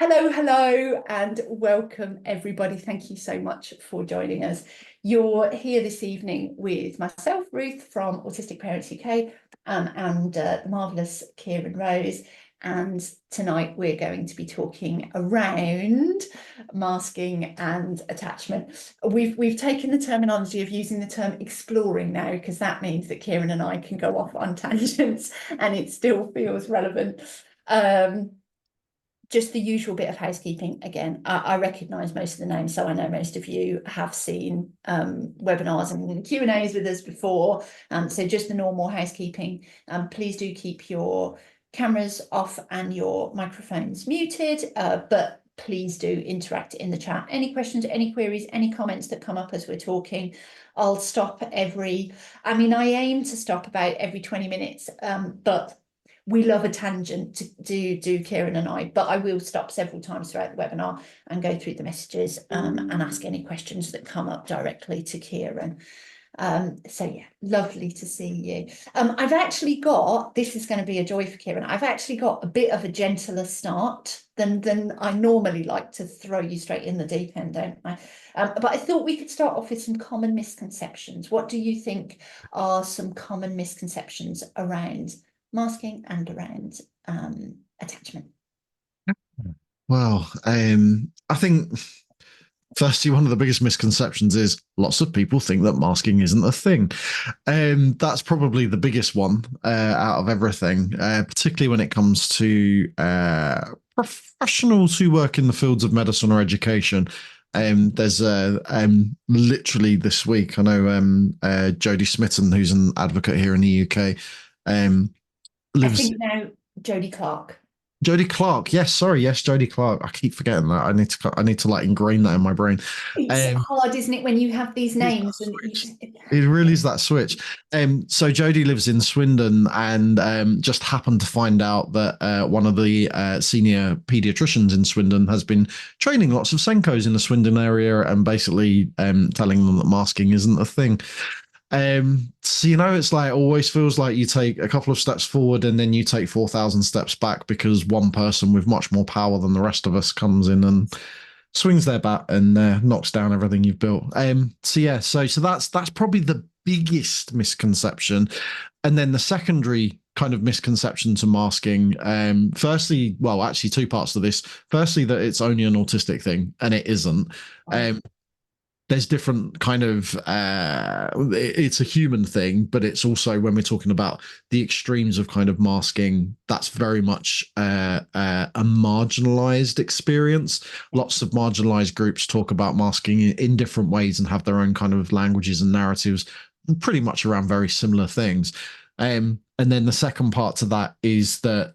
Hello, hello, and welcome everybody. Thank you so much for joining us. You're here this evening with myself, Ruth from Autistic Parents UK, and the marvellous Kieran Rose. And tonight we're going to be talking around masking and attachment. We've taken the terminology of using the term exploring now, because that means that Kieran and I can go off on tangents and it still feels relevant. Just the usual bit of housekeeping again. I recognise most of the names, so I know most of you have seen webinars and Q&As with us before. So just the normal housekeeping. Please do keep your cameras off and your microphones muted, but please do interact in the chat. Any questions, any queries, any comments that come up as we're talking, I'll stop I aim to stop about every 20 minutes, but we love a tangent to do Kieran and I, but I will stop several times throughout the webinar and go through the messages and ask any questions that come up directly to Kieran. So yeah, lovely to see you. I've actually got, this is going to be a joy for Kieran, I've actually got a bit of a gentler start than I normally like to throw you straight in the deep end, don't I? But I thought we could start off with some common misconceptions. What do you think are some common misconceptions around masking and around attachment? Well, I think firstly, one of the biggest misconceptions is lots of people think that masking isn't a thing. That's probably the biggest one out of everything, particularly when it comes to professionals who work in the fields of medicine or education. There's literally this week, I know Jodie Smitten, who's an advocate here in the UK, lives. I think now Jodie Clark. Jodie Clark, yes, sorry, yes, Jodie Clark. I keep forgetting that. I need to like ingrain that in my brain. It's hard, isn't it, when you have these names and it really is that switch. So Jodie lives in Swindon and just happened to find out that one of the senior paediatricians in Swindon has been training lots of Senkos in the Swindon area and basically telling them that masking isn't a thing. So it's like always feels like you take a couple of steps forward and then you take 4,000 steps back because one person with much more power than the rest of us comes in and swings their bat and knocks down everything you've built. So that's probably the biggest misconception. And then the secondary kind of misconception to masking, firstly, well, actually two parts to this. Firstly, that it's only an autistic thing, and it isn't. There's different kind of it's a human thing, but it's also when we're talking about the extremes of kind of masking, that's very much a marginalized experience. Lots of marginalized groups talk about masking in different ways and have their own kind of languages and narratives pretty much around very similar things. And then the second part to that is that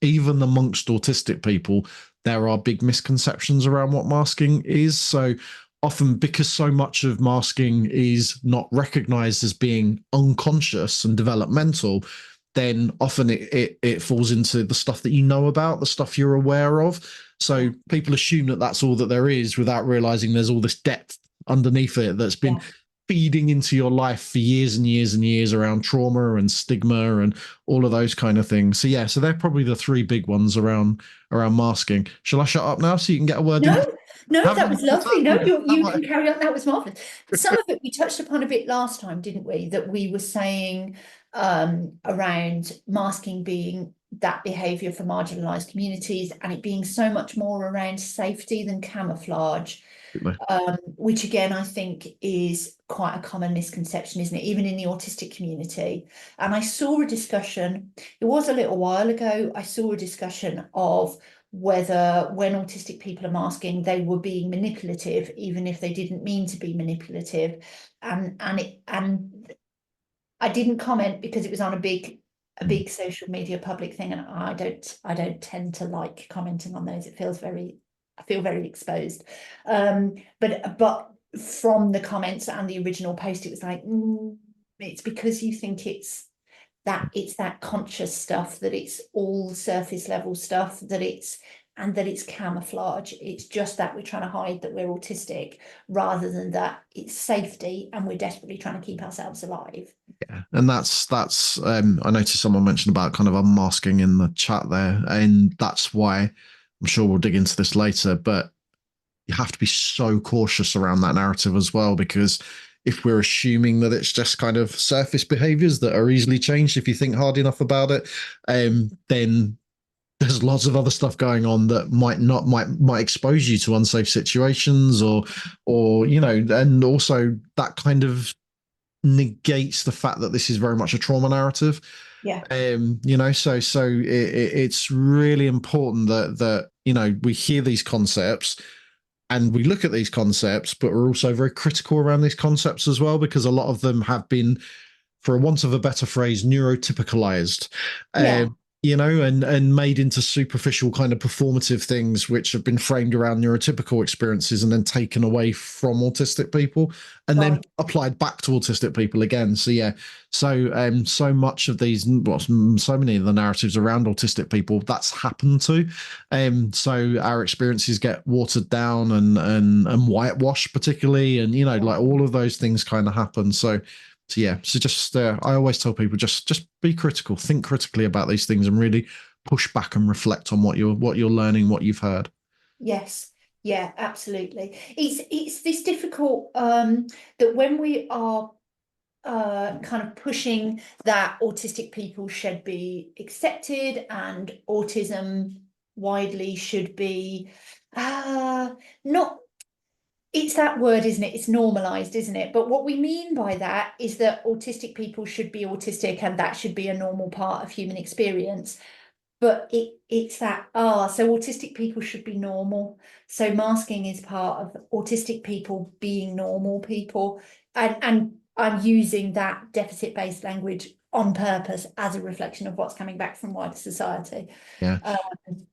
even amongst autistic people, there are big misconceptions around what masking is. So often, because so much of masking is not recognized as being unconscious and developmental, then often it falls into the stuff that you know about, the stuff you're aware of. So people assume that that's all that there is without realizing there's all this depth underneath it that's been feeding into your life for years and years and years around trauma and stigma and all of those kind of things. So yeah, so they're probably the three big ones around masking. Shall I shut up now so you can get a word in? No, that was lovely. No, you can carry on. That was marvelous. Some of it we touched upon a bit last time, didn't we? That we were saying around masking being that behaviour for marginalised communities and it being so much more around safety than camouflage. Which again, I think is quite a common misconception, isn't it? Even in the autistic community. And I saw a discussion, it was a little while ago, I saw a discussion of whether when autistic people are masking, they were being manipulative, even if they didn't mean to be manipulative. And I didn't comment because it was on a big social media public thing. And I don't tend to like commenting on those. I feel very exposed. But from the comments and the original post, it was like, it's because you think it's that conscious stuff, that it's all surface level stuff, that it's camouflage. It's just that we're trying to hide that we're autistic rather than that it's safety and we're desperately trying to keep ourselves alive. Yeah, and that's I noticed someone mentioned about kind of unmasking in the chat there, and that's why I'm sure we'll dig into this later, but you have to be so cautious around that narrative as well, because if we're assuming that it's just kind of surface behaviors that are easily changed if you think hard enough about it, then there's lots of other stuff going on that might expose you to unsafe situations, or and also that kind of negates the fact that this is very much a trauma narrative. Yeah. It's really important that we hear these concepts and we look at these concepts, but we're also very critical around these concepts as well, because a lot of them have been, for a want of a better phrase, neurotypicalized. Yeah. And made into superficial kind of performative things, which have been framed around neurotypical experiences and then taken away from autistic people and then Right. applied back to autistic people again. So yeah, so much of these, so many of the narratives around autistic people, that's happened to. So our experiences get watered down and whitewashed, particularly, and like all of those things kind of happen. So yeah, so just I always tell people just be critical, think critically about these things, and really push back and reflect on what you're learning, what you've heard. Yes. Yeah, absolutely. It's this difficult that when we are kind of pushing that autistic people should be accepted and autism widely should be not, it's that word, isn't it? It's normalized, isn't it? But what we mean by that is that autistic people should be autistic and that should be a normal part of human experience. But it's that, so autistic people should be normal. So masking is part of autistic people being normal people. And I'm using that deficit-based language on purpose as a reflection of what's coming back from wider society. Yeah. Um,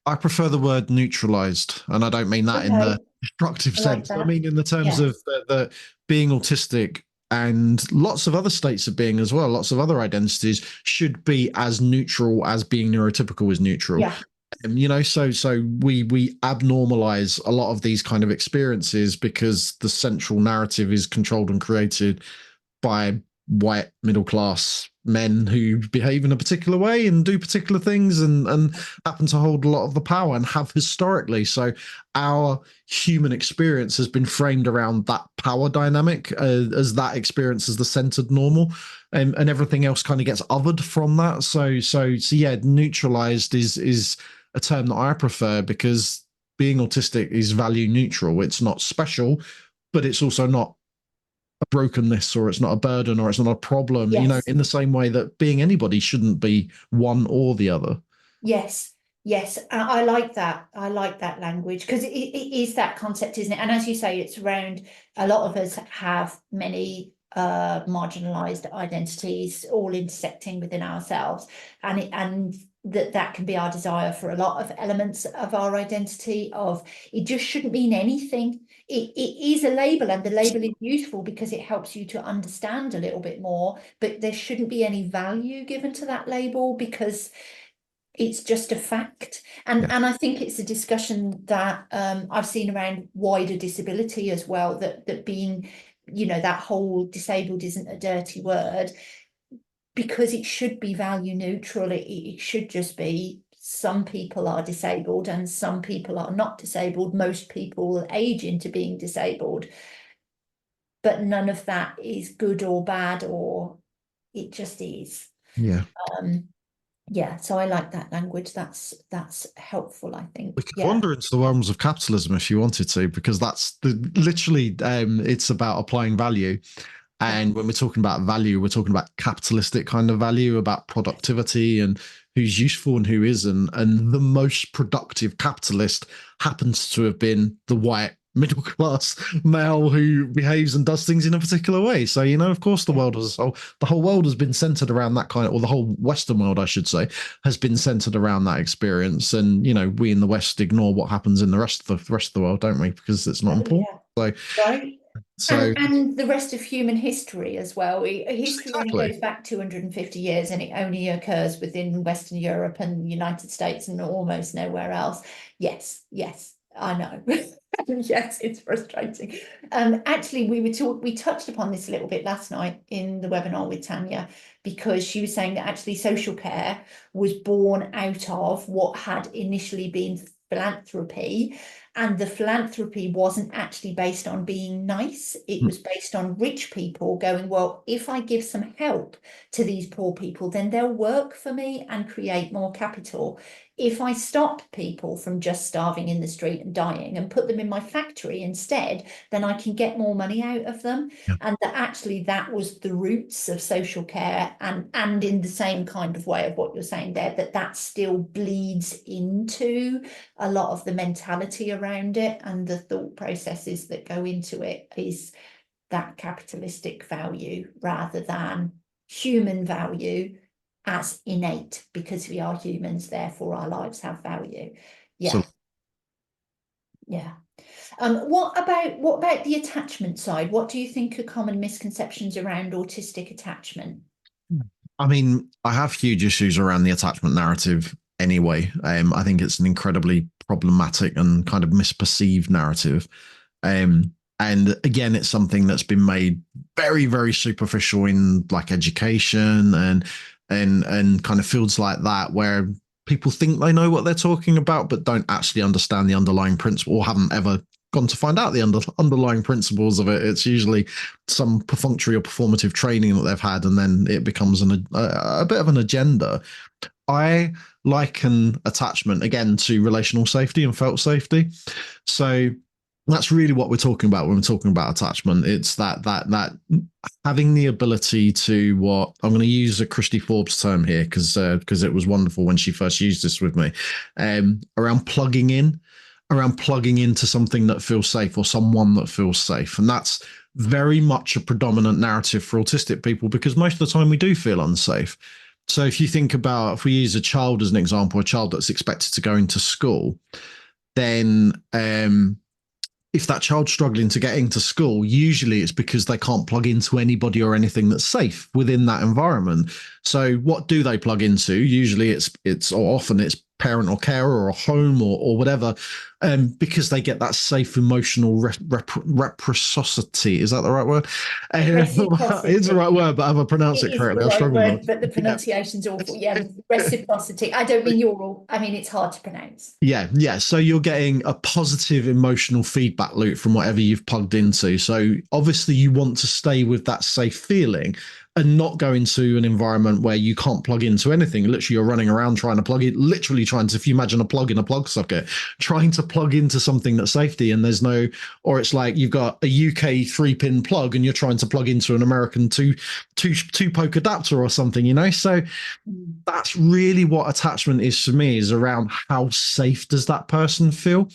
I prefer the word neutralized, and I don't mean that in the okay, destructive I like sense. I that. mean in the terms Yeah, of the being autistic and lots of other states of being as well, lots of other identities should be as neutral as being neurotypical is neutral. yeah, So we abnormalize a lot of these kind of experiences because the central narrative is controlled and created by white middle class men who behave in a particular way and do particular things and happen to hold a lot of the power and have historically. So our human experience has been framed around that power dynamic, as that experience as the centered normal, and everything else kind of gets othered from that. So yeah, neutralized is a term that I prefer, because being autistic is value neutral. It's not special, but it's also not a brokenness, or it's not a burden, or it's not a problem, yes. in the same way that being anybody shouldn't be one or the other. Yes, yes, I like that. I like that language because it is that concept, isn't it? And as you say, it's around, a lot of us have many marginalized identities all intersecting within ourselves, and that can be our desire for a lot of elements of our identity. Of it just shouldn't mean anything. It is a label, and the label is useful because it helps you to understand a little bit more, but there shouldn't be any value given to that label because it's just a fact. Yeah. And I think it's a discussion that I've seen around wider disability as well, that being, that whole disabled isn't a dirty word, because it should be value neutral. It should just be, some people are disabled and some people are not disabled. Most people age into being disabled, but none of that is good or bad, or it just is. Yeah. Um, yeah, so I like that language. That's helpful, I think. We could Yeah, wander into the realms of capitalism if you wanted to, because that's literally it's about applying value. yeah, And when we're talking about value, we're talking about capitalistic kind of value, about productivity and who's useful and who isn't. And the most productive capitalist happens to have been the white middle class male who behaves and does things in a particular way. So, of course, the yeah, world as a whole, the whole world has been centered around that kind of, or the whole Western world, I should say, has been centered around that experience. And, we in the West ignore what happens in the rest of the world, don't we? Because it's not important. yeah, So, right. so And the rest of human history as well. History only exactly. goes back 250 years, and it only occurs within Western Europe and the United States and almost nowhere else. Yes, yes, I know. Yes, it's frustrating. Actually, we touched upon this a little bit last night in the webinar with Tanya, because she was saying that actually social care was born out of what had initially been philanthropy, and the philanthropy wasn't actually based on being nice. It was based on rich people going, well, if I give some help to these poor people, then they'll work for me and create more capital. If I stop people from just starving in the street and dying and put them in my factory instead, then I can get more money out of them. Yeah. And that actually that was the roots of social care, and in the same kind of way of what you're saying there, that still bleeds into a lot of the mentality around it, and the thought processes that go into it is that capitalistic value rather than human value as innate, because we are humans, therefore our lives have value. Yeah. So Yeah. What about the attachment side? What do you think are common misconceptions around autistic attachment? I mean, I have huge issues around the attachment narrative anyway. I think it's an incredibly problematic and kind of misperceived narrative. And again, it's something that's been made very, very superficial in like education and kind of fields like that, where people think they know what they're talking about, but don't actually understand the underlying principle or haven't ever gone to find out the underlying principles of it. It's usually some perfunctory or performative training that they've had, and then it becomes a bit of an agenda. I liken attachment again to relational safety and felt safety. So that's really what we're talking about when we're talking about attachment. It's that having the ability to, what I'm going to use a Christy Forbes term here because it was wonderful when she first used this with me, around plugging into something that feels safe or someone that feels safe. And that's very much a predominant narrative for autistic people, because most of the time we do feel unsafe. So if you think about, if we use a child as an example, a child that's expected to go into school, then if that child's struggling to get into school, usually it's because they can't plug into anybody or anything that's safe within that environment. So what do they plug into? Usually or often it's parent or carer or a home or whatever, because they get that safe emotional reciprocity. Is that the right word? It's the right word, but have I pronounced it It is the correctly? I right struggle with word, but the it. Yeah. pronunciation's awful. Yeah, reciprocity. I don't mean you're all, I mean, it's hard to pronounce. Yeah. So you're getting a positive emotional feedback loop from whatever you've plugged into. So obviously you want to stay with that safe feeling and not go into an environment where you can't plug into anything. Literally, you're running around trying to plug it, literally trying to, if you imagine a plug in a plug socket, trying to plug into something that's safety, and there's no, or it's like you've got a UK 3-pin plug and you're trying to plug into an American two poke adapter or something, you know? So that's really what attachment is for me, is around how safe does that person feel.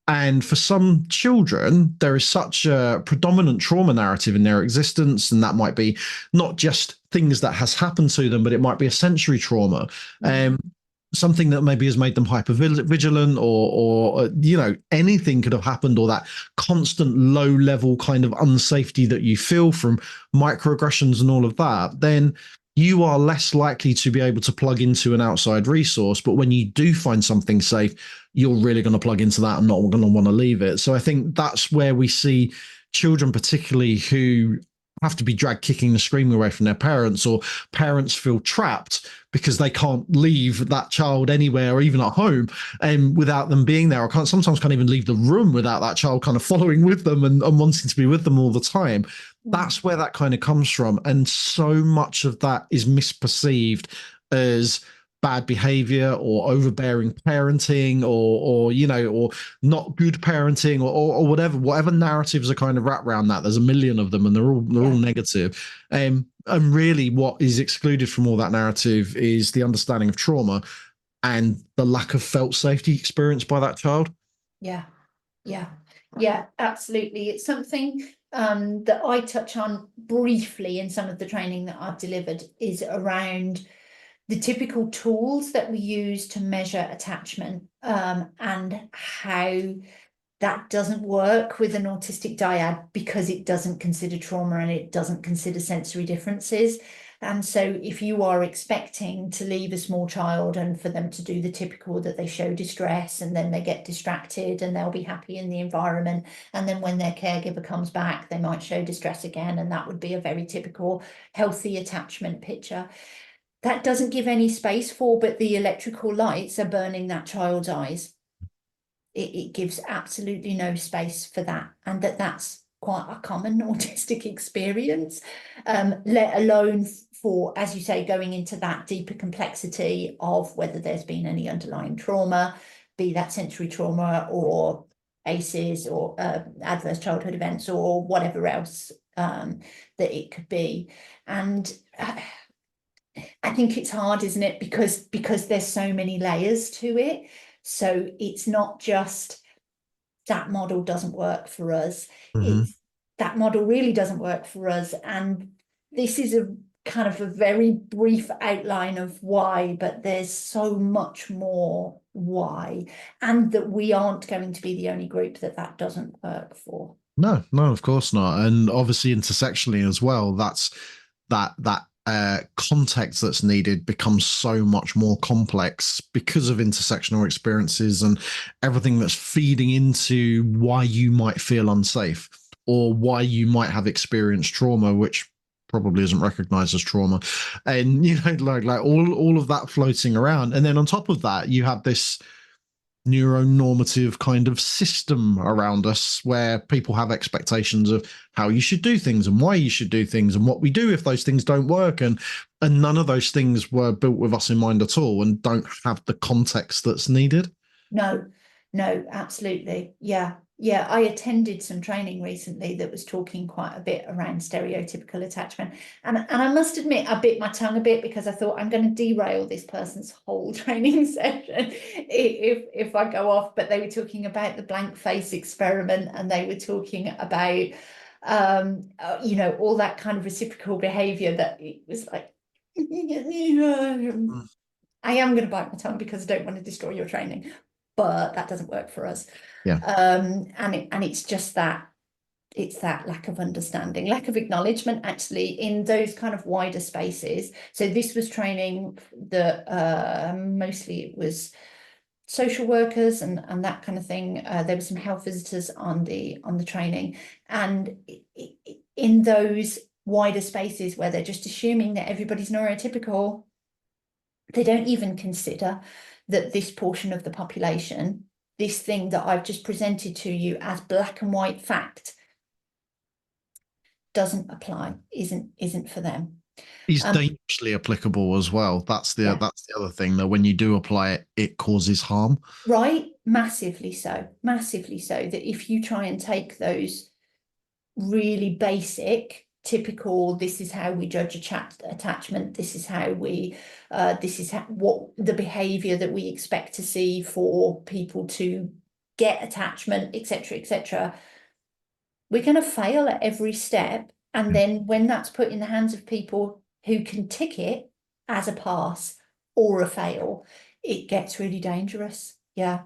And for some children, there is such a predominant trauma narrative in their existence. And that might be not just things that has happened to them, but it might be a sensory trauma. Something that maybe has made them hyper vigilant, or anything could have happened, or that constant low level kind of unsafety that you feel from microaggressions and all of that, then you are less likely to be able to plug into an outside resource. But when you do find something safe, you're really going to plug into that and not going to want to leave it. So I think that's where we see children, particularly who have to be dragged kicking and screaming away from their parents, or parents feel trapped because they can't leave that child anywhere or even at home without them being there, or sometimes can't even leave the room without that child kind of following with them and wanting to be with them all the time. That's where that kind of comes from. And so much of that is misperceived as bad behavior or overbearing parenting, or not good parenting, or whatever narratives are kind of wrapped around that. There's a million of them, and they're all negative. And really what is excluded from all that narrative is the understanding of trauma and the lack of felt safety experienced by that child. Yeah, absolutely. It's something that I touch on briefly in some of the training that I've delivered, is around the typical tools that we use to measure attachment, and how that doesn't work with an autistic dyad, because it doesn't consider trauma and it doesn't consider sensory differences. And so if you are expecting to leave a small child and for them to do the typical, that they show distress and then they get distracted and they'll be happy in the environment, and then when their caregiver comes back they might show distress again, and that would be a very typical healthy attachment picture. That doesn't give any space for, but the electrical lights are burning that child's eyes. it gives absolutely no space for that, and that's quite a common autistic experience, let alone for, as you say, going into that deeper complexity of whether there's been any underlying trauma, be that sensory trauma or ACEs or adverse childhood events or whatever else that it could be. And I think it's hard, isn't it? Because there's so many layers to it. So it's not just that model doesn't work for us. Mm-hmm. It's that model really doesn't work for us. And this is a kind of a very brief outline of why, but there's so much more why, and that we aren't going to be the only group that doesn't work for. No, no, of course not. And obviously intersectionally as well, that's that context that's needed becomes so much more complex because of intersectional experiences and everything that's feeding into why you might feel unsafe or why you might have experienced trauma, which probably isn't recognized as trauma. And like all of that floating around. And then on top of that, you have this neuronormative kind of system around us where people have expectations of how you should do things and why you should do things and what we do if those things don't work, and none of those things were built with us in mind at all and don't have the context that's needed. No, absolutely. Yeah. I attended some training recently that was talking quite a bit around stereotypical attachment. And I must admit, I bit my tongue a bit because I thought I'm going to derail this person's whole training session if I go off. But they were talking about the blank face experiment, and they were talking about, all that kind of reciprocal behavior that it was like, I am going to bite my tongue because I don't want to destroy your training, but that doesn't work for us. Yeah. And it's just that it's that lack of understanding, lack of acknowledgement, actually, in those kind of wider spaces. So this was training that mostly it was social workers and that kind of thing. There were some health visitors on the training, and in those wider spaces where they're just assuming that everybody's neurotypical, they don't even consider that this portion of the population, this thing that I've just presented to you as black and white fact, doesn't apply, isn't for them. Is dangerously applicable as well. That's the other thing, that when you do apply it, it causes harm. Right, massively so, that if you try and take those really basic, typical, this is how we judge attachment, this is how we what the behavior that we expect to see for people to get attachment, etc., we're going to fail at every step. And then when that's put in the hands of people who can tick it as a pass or a fail, it gets really dangerous. Yeah.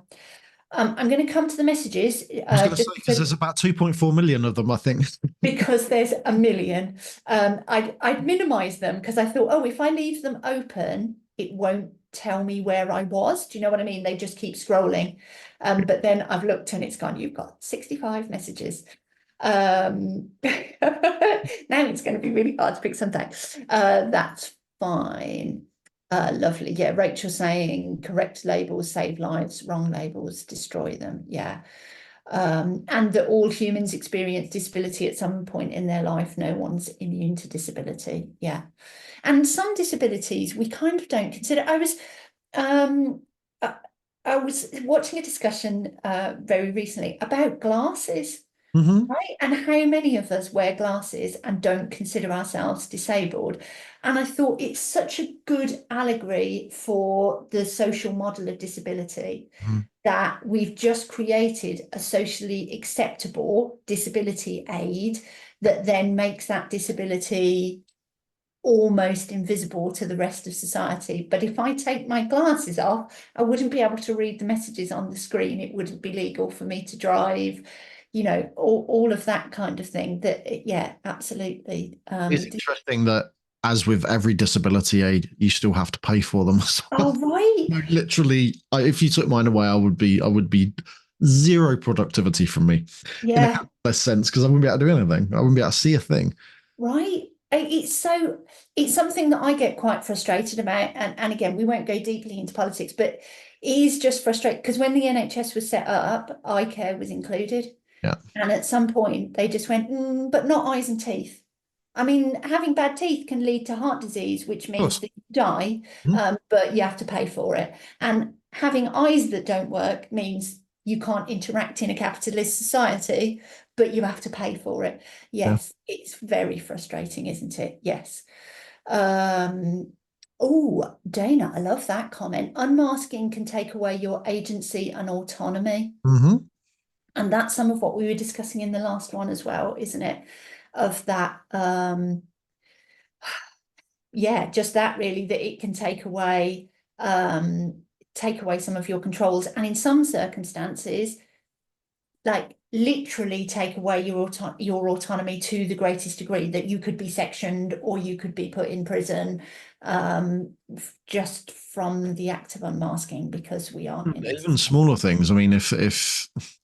I'm going to come to the messages. I was going to say, because there's about 2.4 million of them, I think. Because there's a million. I'd minimize them because I thought, oh, if I leave them open, it won't tell me where I was. Do you know what I mean? They just keep scrolling. But then I've looked and it's gone, you've got 65 messages. Now it's going to be really hard to pick something. That's fine. Lovely. Yeah, Rachel saying correct labels save lives, wrong labels destroy them. Yeah. And that all humans experience disability at some point in their life. No one's immune to disability. Yeah. And some disabilities we kind of don't consider. I was watching a discussion very recently about glasses. Right, and how many of us wear glasses and don't consider ourselves disabled? And I thought it's such a good allegory for the social model of disability that we've just created a socially acceptable disability aid that then makes that disability almost invisible to the rest of society. But if I take my glasses off, I wouldn't be able to read the messages on the screen. It wouldn't be legal for me to drive, all of that kind of thing. That, yeah, absolutely. It's interesting that, as with every disability aid, you still have to pay for them as well. Oh, right. Literally, if you took mine away, I would be zero productivity from me. Yeah. In a sense, because I wouldn't be able to do anything. I wouldn't be able to see a thing. Right. It's something that I get quite frustrated about. And again, we won't go deeply into politics, but It is just frustrating because when the NHS was set up, eye care was included. Yeah, And at some point, they just went, but not eyes and teeth. I mean, having bad teeth can lead to heart disease, which of means course. that you die, Mhm. but you have to pay for it. And having eyes that don't work means you can't interact in a capitalist society, but you have to pay for it. Yeah. Yes, it's very frustrating, isn't it? Yes. Um, oh, Dana, I love that comment. Unmasking can take away your agency and autonomy. Hmm. And that's some of what we were discussing in the last one as well, isn't it? Of that, yeah, just that really, that it can take away some of your controls. And in some circumstances, like literally take away your autonomy to the greatest degree, that you could be sectioned or you could be put in prison, just from the act of unmasking, because we are in Even this. smaller things. I mean,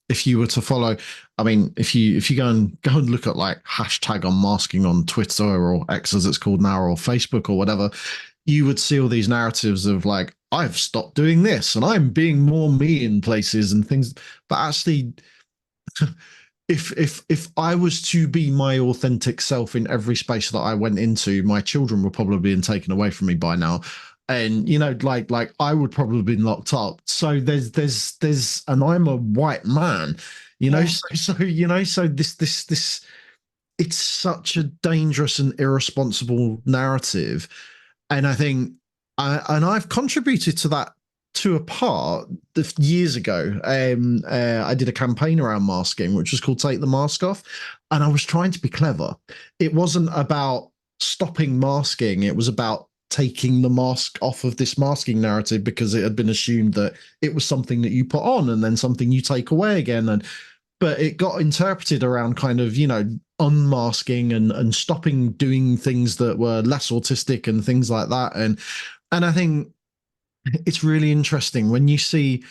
if you were to follow, I mean, if you go and look at like hashtag unmasking on Twitter or X as it's called now, or Facebook or whatever, you would see all these narratives of like, I've stopped doing this and I'm being more me in places and things. But actually, if I was to be my authentic self in every space that I went into, my children would probably been taken away from me by now. And like I would probably have been locked up. So there's and I'm a white man, Yeah, so this it's such a dangerous and irresponsible narrative. And I think I've contributed to that to a part years ago. I did a campaign around masking, which was called Take the Mask Off. And I was trying to be clever. It wasn't about stopping masking, it was about taking the mask off of this masking narrative, because it had been assumed that it was something that you put on and then something you take away again. And but it got interpreted around kind of, unmasking and stopping doing things that were less autistic and things like that. And I think it's really interesting when you see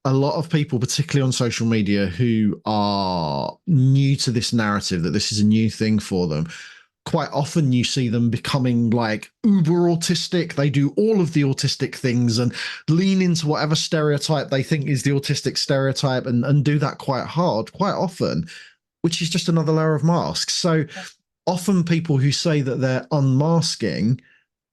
a lot of people, particularly on social media, who are new to this narrative that this is a new thing for them. Quite often you see them becoming like uber autistic. They do all of the autistic things and lean into whatever stereotype they think is the autistic stereotype, and do that quite hard, quite often, which is just another layer of masks. So often people who say that they're unmasking,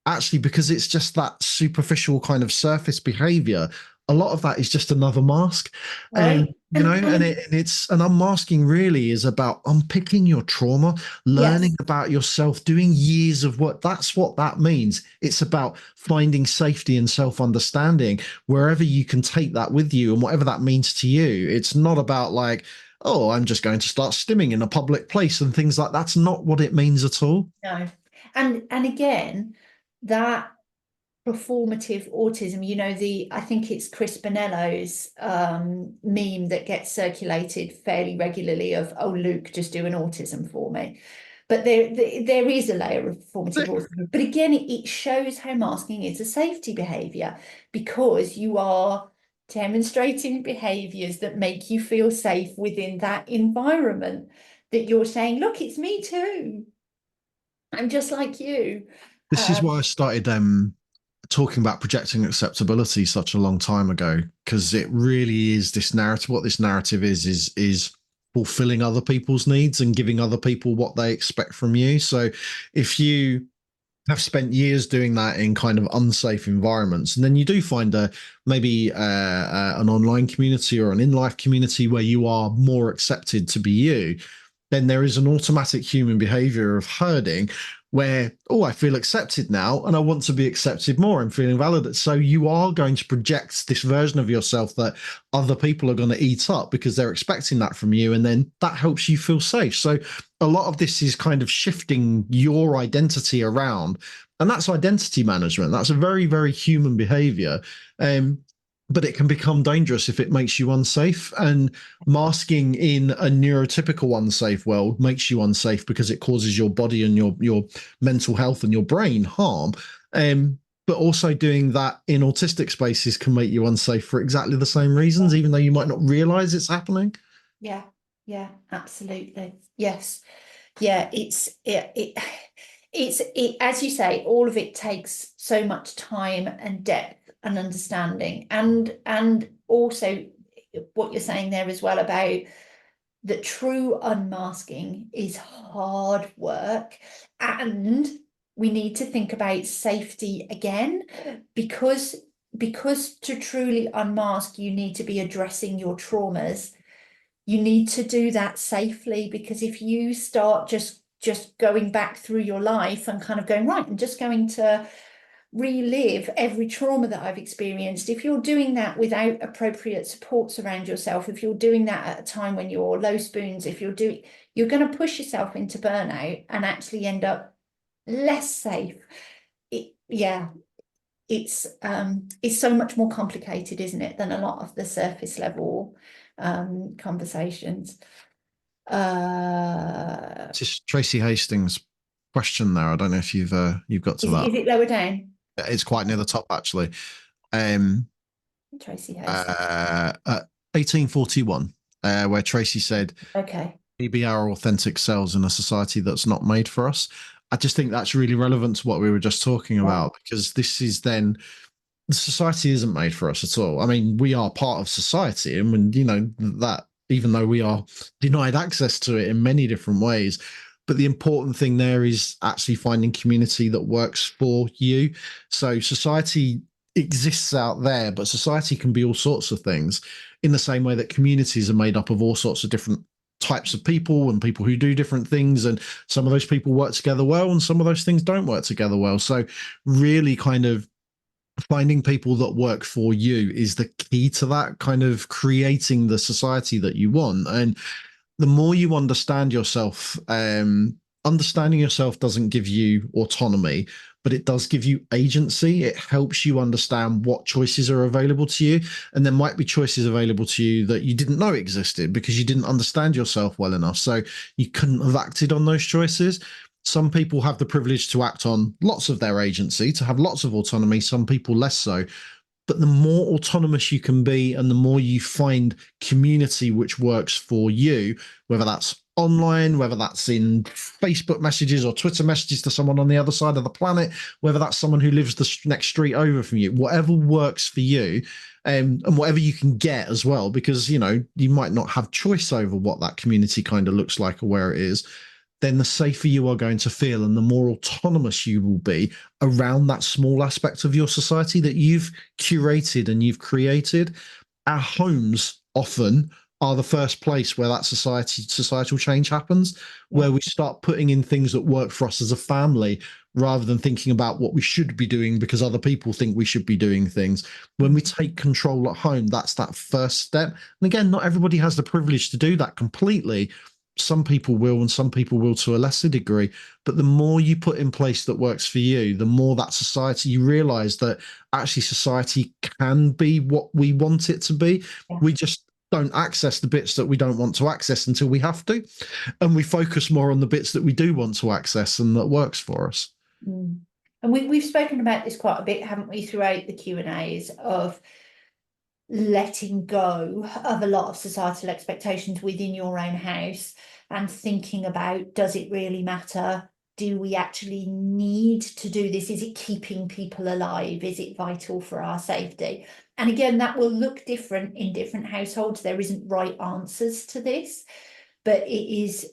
actually, because it's just that superficial kind of surface behavior, a lot of that is just another mask. And right. And it's an unmasking really is about unpicking your trauma, learning yes, about yourself, doing years of work. That's what that means. It's about finding safety and self-understanding wherever you can take that with you and whatever that means to you. It's not about like, oh, I'm just going to start stimming in a public place and things like that's not what it means at all. no. And again, that performative autism, I think it's Chris Bonello's meme that gets circulated fairly regularly of, oh, Luke, just do an autism for me. But there is a layer of performative autism. But again, it shows how masking is a safety behavior, because you are demonstrating behaviors that make you feel safe within that environment, that you're saying, look, it's me too. I'm just like you. This is Um, why I started talking about projecting acceptability such a long time ago, because it really is this narrative. What this narrative is fulfilling other people's needs and giving other people what they expect from you. So if you have spent years doing that in kind of unsafe environments, and then you do find maybe an online community or an in-life community where you are more accepted to be you, then there is an automatic human behavior of herding where, oh, I feel accepted now and I want to be accepted more. I'm feeling validated. So you are going to project this version of yourself that other people are going to eat up because they're expecting that from you. And then that helps you feel safe. So a lot of this is kind of shifting your identity around. And that's identity management. That's a very, very human behavior. But it can become dangerous if it makes you unsafe. And masking in a neurotypical unsafe world makes you unsafe because it causes your body and your mental health and your brain harm. But also doing that in autistic spaces can make you unsafe for exactly the same reasons, even though you might not realize it's happening. yeah, yeah, absolutely. Yes. Yeah, it's it as you say, all of it takes so much time and depth and understanding, and also what you're saying there as well about that true unmasking is hard work, and we need to think about safety again, because to truly unmask, you need to be addressing your traumas. You need to do that safely, because if you start just going back through your life and kind of going, right, I'm just going to relive every trauma that I've experienced. If you're doing that without appropriate supports around yourself, if you're doing that at a time when you're low spoons, if you're going to push yourself into burnout and actually end up less safe. It's so much more complicated, isn't it, than a lot of the surface level conversations. Just Tracy Hastings' question there. I don't know if you've got to that. Is it lower down? It's quite near the top, actually. Tracy Hastings. 1841, where Tracy said, okay, "We be our authentic selves in a society that's not made for us." I just think that's really relevant to what we were just talking about, because this is then, society isn't made for us at all. I mean, we are part of society, and when that, even though we are denied access to it in many different ways, but the important thing there is actually finding community that works for you. So society exists out there, but society can be all sorts of things, in the same way that communities are made up of all sorts of different types of people and people who do different things, and some of those people work together well and some of those things don't work together well. So really kind of finding people that work for you is the key to that, kind of creating the society that you want. And the more you understand yourself, understanding yourself doesn't give you autonomy, but it does give you agency. It helps you understand what choices are available to you. And there might be choices available to you that you didn't know existed because you didn't understand yourself well enough. So you couldn't have acted on those choices. Some people have the privilege to act on lots of their agency, to have lots of autonomy, some people less so. But the more autonomous you can be, and the more you find community which works for you, whether that's online, whether that's in Facebook messages or Twitter messages to someone on the other side of the planet, whether that's someone who lives the next street over from you, whatever works for you, and whatever you can get as well, because you might not have choice over what that community kind of looks like or where it is, then the safer you are going to feel and the more autonomous you will be around that small aspect of your society that you've curated and you've created. Our homes often are the first place where that societal change happens, where we start putting in things that work for us as a family, rather than thinking about what we should be doing because other people think we should be doing things. When we take control at home, that's that first step. And again, not everybody has the privilege to do that completely. Some people will, and some people will to a lesser degree. But the more you put in place that works for you, the more that society, you realize that actually society can be what we want it to be. We just don't access the bits that we don't want to access until we have to. And we focus more on the bits that we do want to access and that works for us. And we've spoken about this quite a bit, haven't we, throughout the Q&As, of letting go of a lot of societal expectations within your own house and thinking about, does it really matter? Do we actually need to do this? Is it keeping people alive? Is it vital for our safety? And again, that will look different in different households. There isn't right answers to this, but it is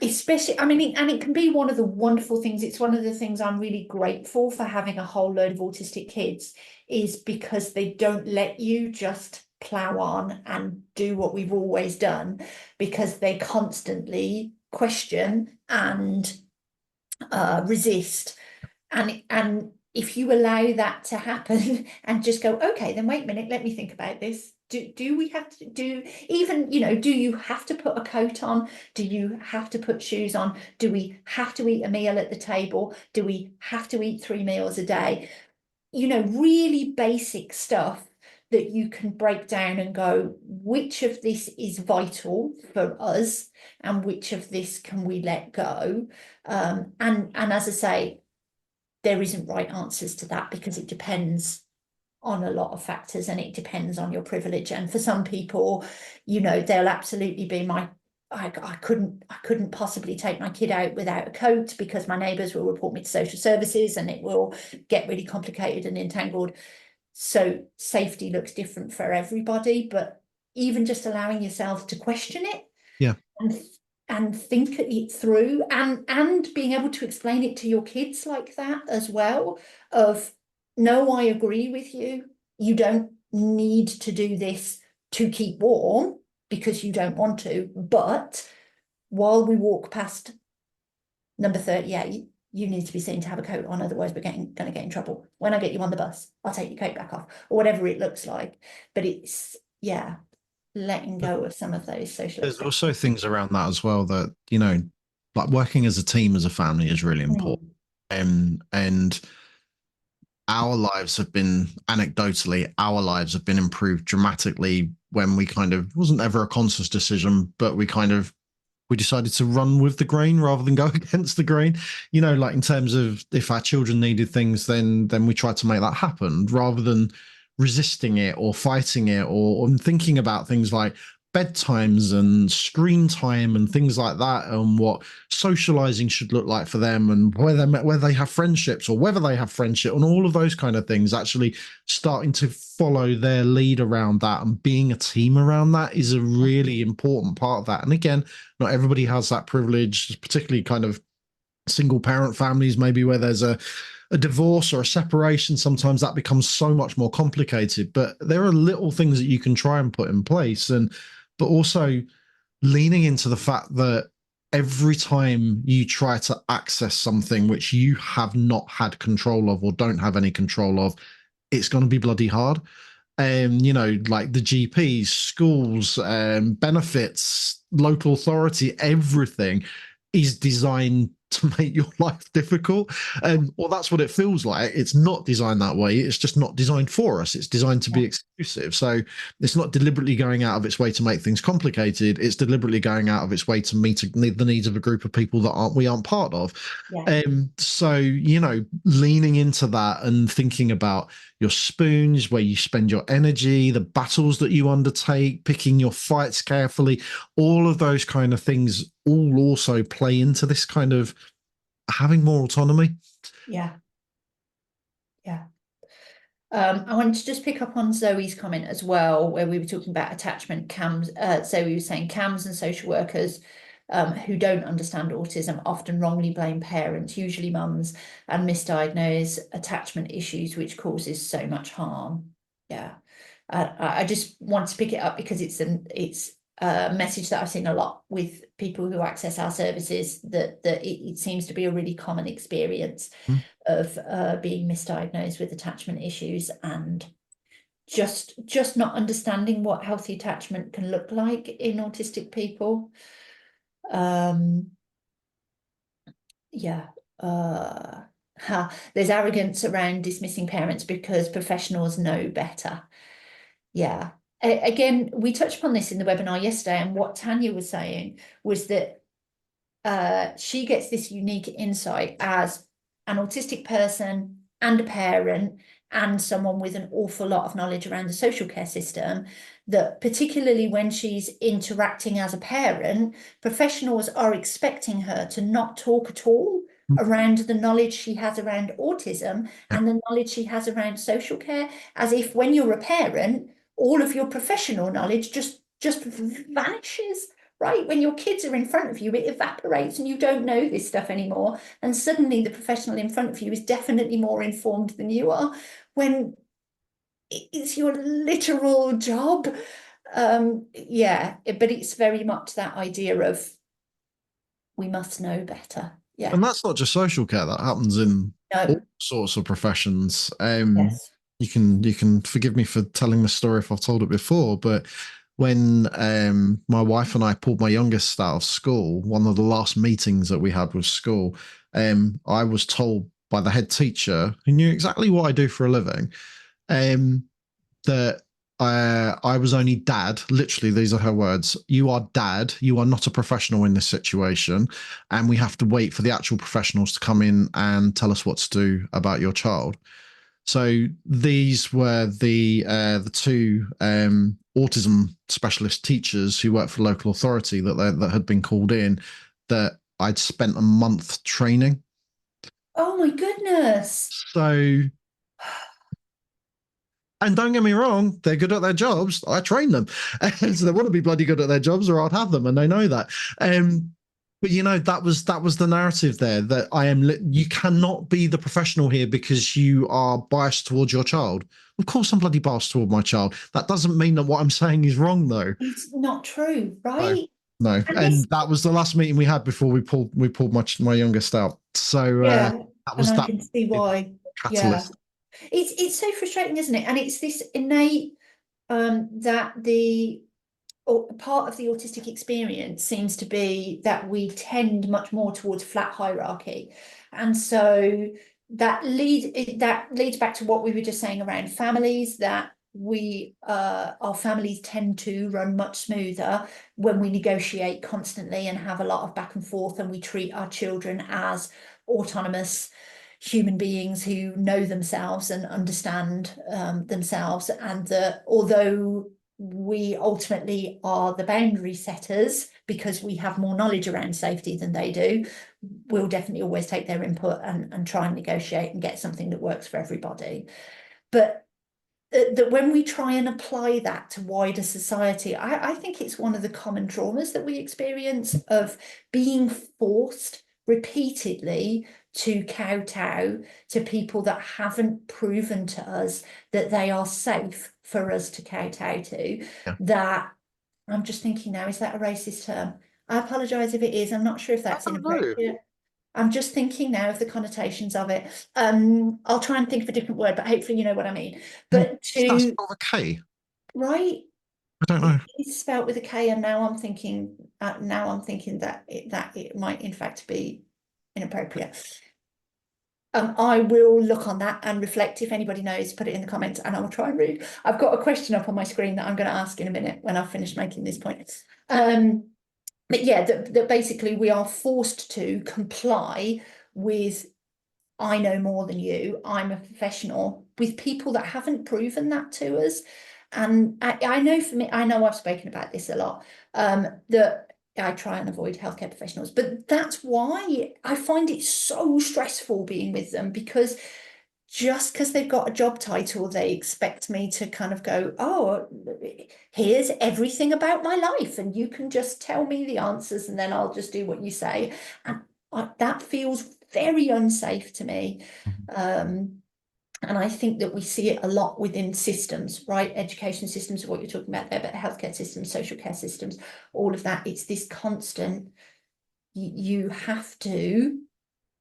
especially, I mean, and it can be one of the wonderful things. It's one of the things I'm really grateful for having a whole load of autistic kids, is because they don't let you just plow on and do what we've always done, because they constantly question and resist. And if you allow that to happen and just go, okay, then wait a minute, let me think about this. Do we have to do, even, do you have to put a coat on? Do you have to put shoes on? Do we have to eat a meal at the table? Do we have to eat 3 meals a day? Really basic stuff that you can break down and go, which of this is vital for us and which of this can we let go? And as I say, there isn't right answers to that, because it depends on a lot of factors and it depends on your privilege. And for some people, they'll absolutely be I couldn't possibly take my kid out without a coat because my neighbours will report me to social services and it will get really complicated and entangled. So safety looks different for everybody, but even just allowing yourself to question it Yeah. and think it through, and being able to explain it to your kids like that as well, of no, I agree with you. You don't need to do this to keep warm because you don't want to, but while we walk past number 38, you need to be seen to have a coat on, otherwise we're going to get in trouble. When I get you on the bus, I'll take your coat back off, or whatever it looks like. But it's, yeah, letting go of some of those social There's also expectations. things around that as well that, like working as a team, as a family is really important. Mm. And our lives have been, anecdotally, our lives have been improved dramatically when we kind of, wasn't ever a conscious decision, but we decided to run with the grain rather than go against the grain. Like in terms of if our children needed things, then we tried to make that happen rather than resisting it or fighting it, or thinking about things like bedtimes and screen time and things like that, and what socializing should look like for them, and whether they have friendships or whether they have friendship, and all of those kind of things. Actually starting to follow their lead around that and being a team around that is a really important part of that. And again, not everybody has that privilege, particularly kind of single parent families, maybe where there's a divorce or a separation. Sometimes that becomes so much more complicated, but there are little things that you can try and put in place. But also leaning into the fact that every time you try to access something which you have not had control of or don't have any control of, it's going to be bloody hard. Like the GPs, schools, benefits, local authority, everything is designed to make your life difficult. Well, that's what it feels like. It's not designed that way. It's just not designed for us. It's designed to be exclusive. So it's not deliberately going out of its way to make things complicated. It's deliberately going out of its way to meet the needs of a group of people that we aren't part of. Yeah. So, leaning into that and thinking about your spoons, where you spend your energy, the battles that you undertake, picking your fights carefully, all of those kind of things all also play into this kind of having more autonomy. Yeah. Yeah. I wanted to just pick up on Zoe's comment as well, where we were talking about attachment cams. Zoe was saying cams and social workers who don't understand autism often wrongly blame parents, usually mums, and misdiagnose attachment issues, which causes so much harm. Yeah, I just want to pick it up because it's a message that I've seen a lot with people who access our services, that it seems to be a really common experience of being misdiagnosed with attachment issues, and just not understanding what healthy attachment can look like in autistic people. Yeah. There's arrogance around dismissing parents because professionals know better. Yeah. Again, we touched upon this in the webinar yesterday, and what Tanya was saying was that she gets this unique insight as an autistic person and a parent and someone with an awful lot of knowledge around the social care system, that particularly when she's interacting as a parent, professionals are expecting her to not talk at all around the knowledge she has around autism and the knowledge she has around social care, as if when you're a parent, all of your professional knowledge just vanishes. Right, when your kids are in front of you, it evaporates and you don't know this stuff anymore. And suddenly the professional in front of you is definitely more informed than you are, when it's your literal job. Yeah, but it's very much that idea of we must know better. Yeah. And that's not just social care. That happens in all No. sorts of professions. Yes. You can forgive me for telling the story if I've told it before, but when my wife and I pulled my youngest out of school, one of the last meetings that we had with school, I was told by the head teacher, who knew exactly what I do for a living, that I was only dad. Literally, these are her words. You are dad. You are not a professional in this situation. And we have to wait for the actual professionals to come in and tell us what to do about your child. So these were the two autism specialist teachers who worked for local authority that had been called in, that I'd spent a month training. Oh my goodness. So, and don't get me wrong, they're good at their jobs. I train them, so they want to be bloody good at their jobs, or I'd have them, and they know that. But that was the narrative there, that I am. You cannot be the professional here because you are biased towards your child. Of course, I'm bloody biased toward my child. That doesn't mean that what I'm saying is wrong, though. It's not true, No, right? no. And And this, that was the last meeting we had before we pulled my youngest out. So yeah, that and was I that can see why. Yeah. catalyst. It's so frustrating, isn't it? And it's this innate that the or part of the autistic experience seems to be that we tend much more towards flat hierarchy. And so that leads back to what we were just saying around families, that our families tend to run much smoother when we negotiate constantly and have a lot of back and forth, and we treat our children as autonomous human beings who know themselves and understand themselves, and that although we ultimately are the boundary setters because we have more knowledge around safety than they do, we'll definitely always take their input and try and negotiate and get something that works for everybody. But that when we try and apply that to wider society, I think it's one of the common traumas that we experience, of being forced repeatedly to kowtow to people that haven't proven to us that they are safe for us to kowtow to. Yeah. That I'm just thinking now, is that a racist term? I apologise if it is. I'm not sure if I that's don't know. inappropriate. I'm just thinking now of the connotations of it. I'll try and think of a different word, but hopefully you know what I mean. But That's to, not a K. right, I don't it know. is spelt with a K, and now I'm thinking that it might in fact be inappropriate. I will look on that and reflect. If anybody knows, put it in the comments, and I will try and read. I've got a question up on my screen that I'm going to ask in a minute when I've finished making this point. But yeah, that basically we are forced to comply with, I know more than you, I'm a professional, with people that haven't proven that to us. And I know, for me, I know I've spoken about this a lot, that I try and avoid healthcare professionals, but that's why I find it so stressful being with them, because just because they've got a job title, they expect me to kind of go, oh, here's everything about my life, and you can just tell me the answers, and then I'll just do what you say. And that feels very unsafe to me. And I think that we see it a lot within systems, right? Education systems, what you're talking about there, but healthcare systems, social care systems, all of that. It's this constant, you have to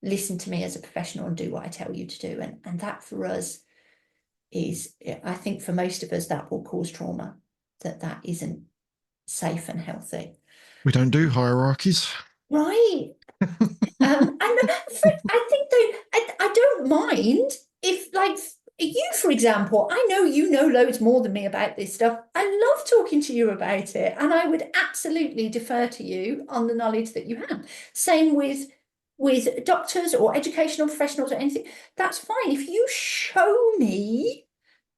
listen to me as a professional and do what I tell you to do. And that for us is, I think for most of us, that will cause trauma, that isn't safe and healthy. We don't do hierarchies. Right. And I think though, I don't mind if, like, you, for example, I know you know loads more than me about this stuff. I love talking to you about it, and I would absolutely defer to you on the knowledge that you have. Same with doctors or educational professionals or anything. That's fine. If you show me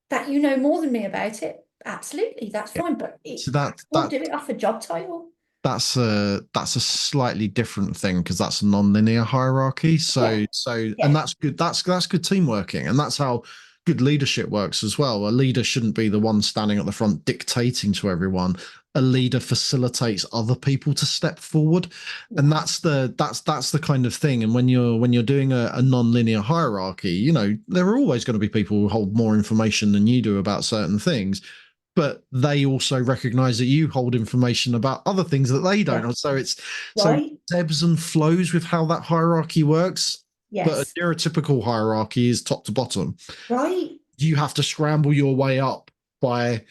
that you know more than me about it, absolutely, that's Yeah. fine. But So I that won't that do it off a job title. that's a slightly different thing, because that's a non-linear hierarchy. Yeah, And yeah, that's good. That's good team working, and that's how good leadership works as well. A leader shouldn't be the one standing at the front dictating to everyone. A leader facilitates other people to step forward, and that's the kind of thing. And when you're doing a non-linear hierarchy, there are always going to be people who hold more information than you do about certain things, but they also recognize that you hold information about other things that they don't. yeah. So Right. ebbs and flows with how that hierarchy works. But Yes. a neurotypical hierarchy is top to bottom. Right. You have to scramble your way up by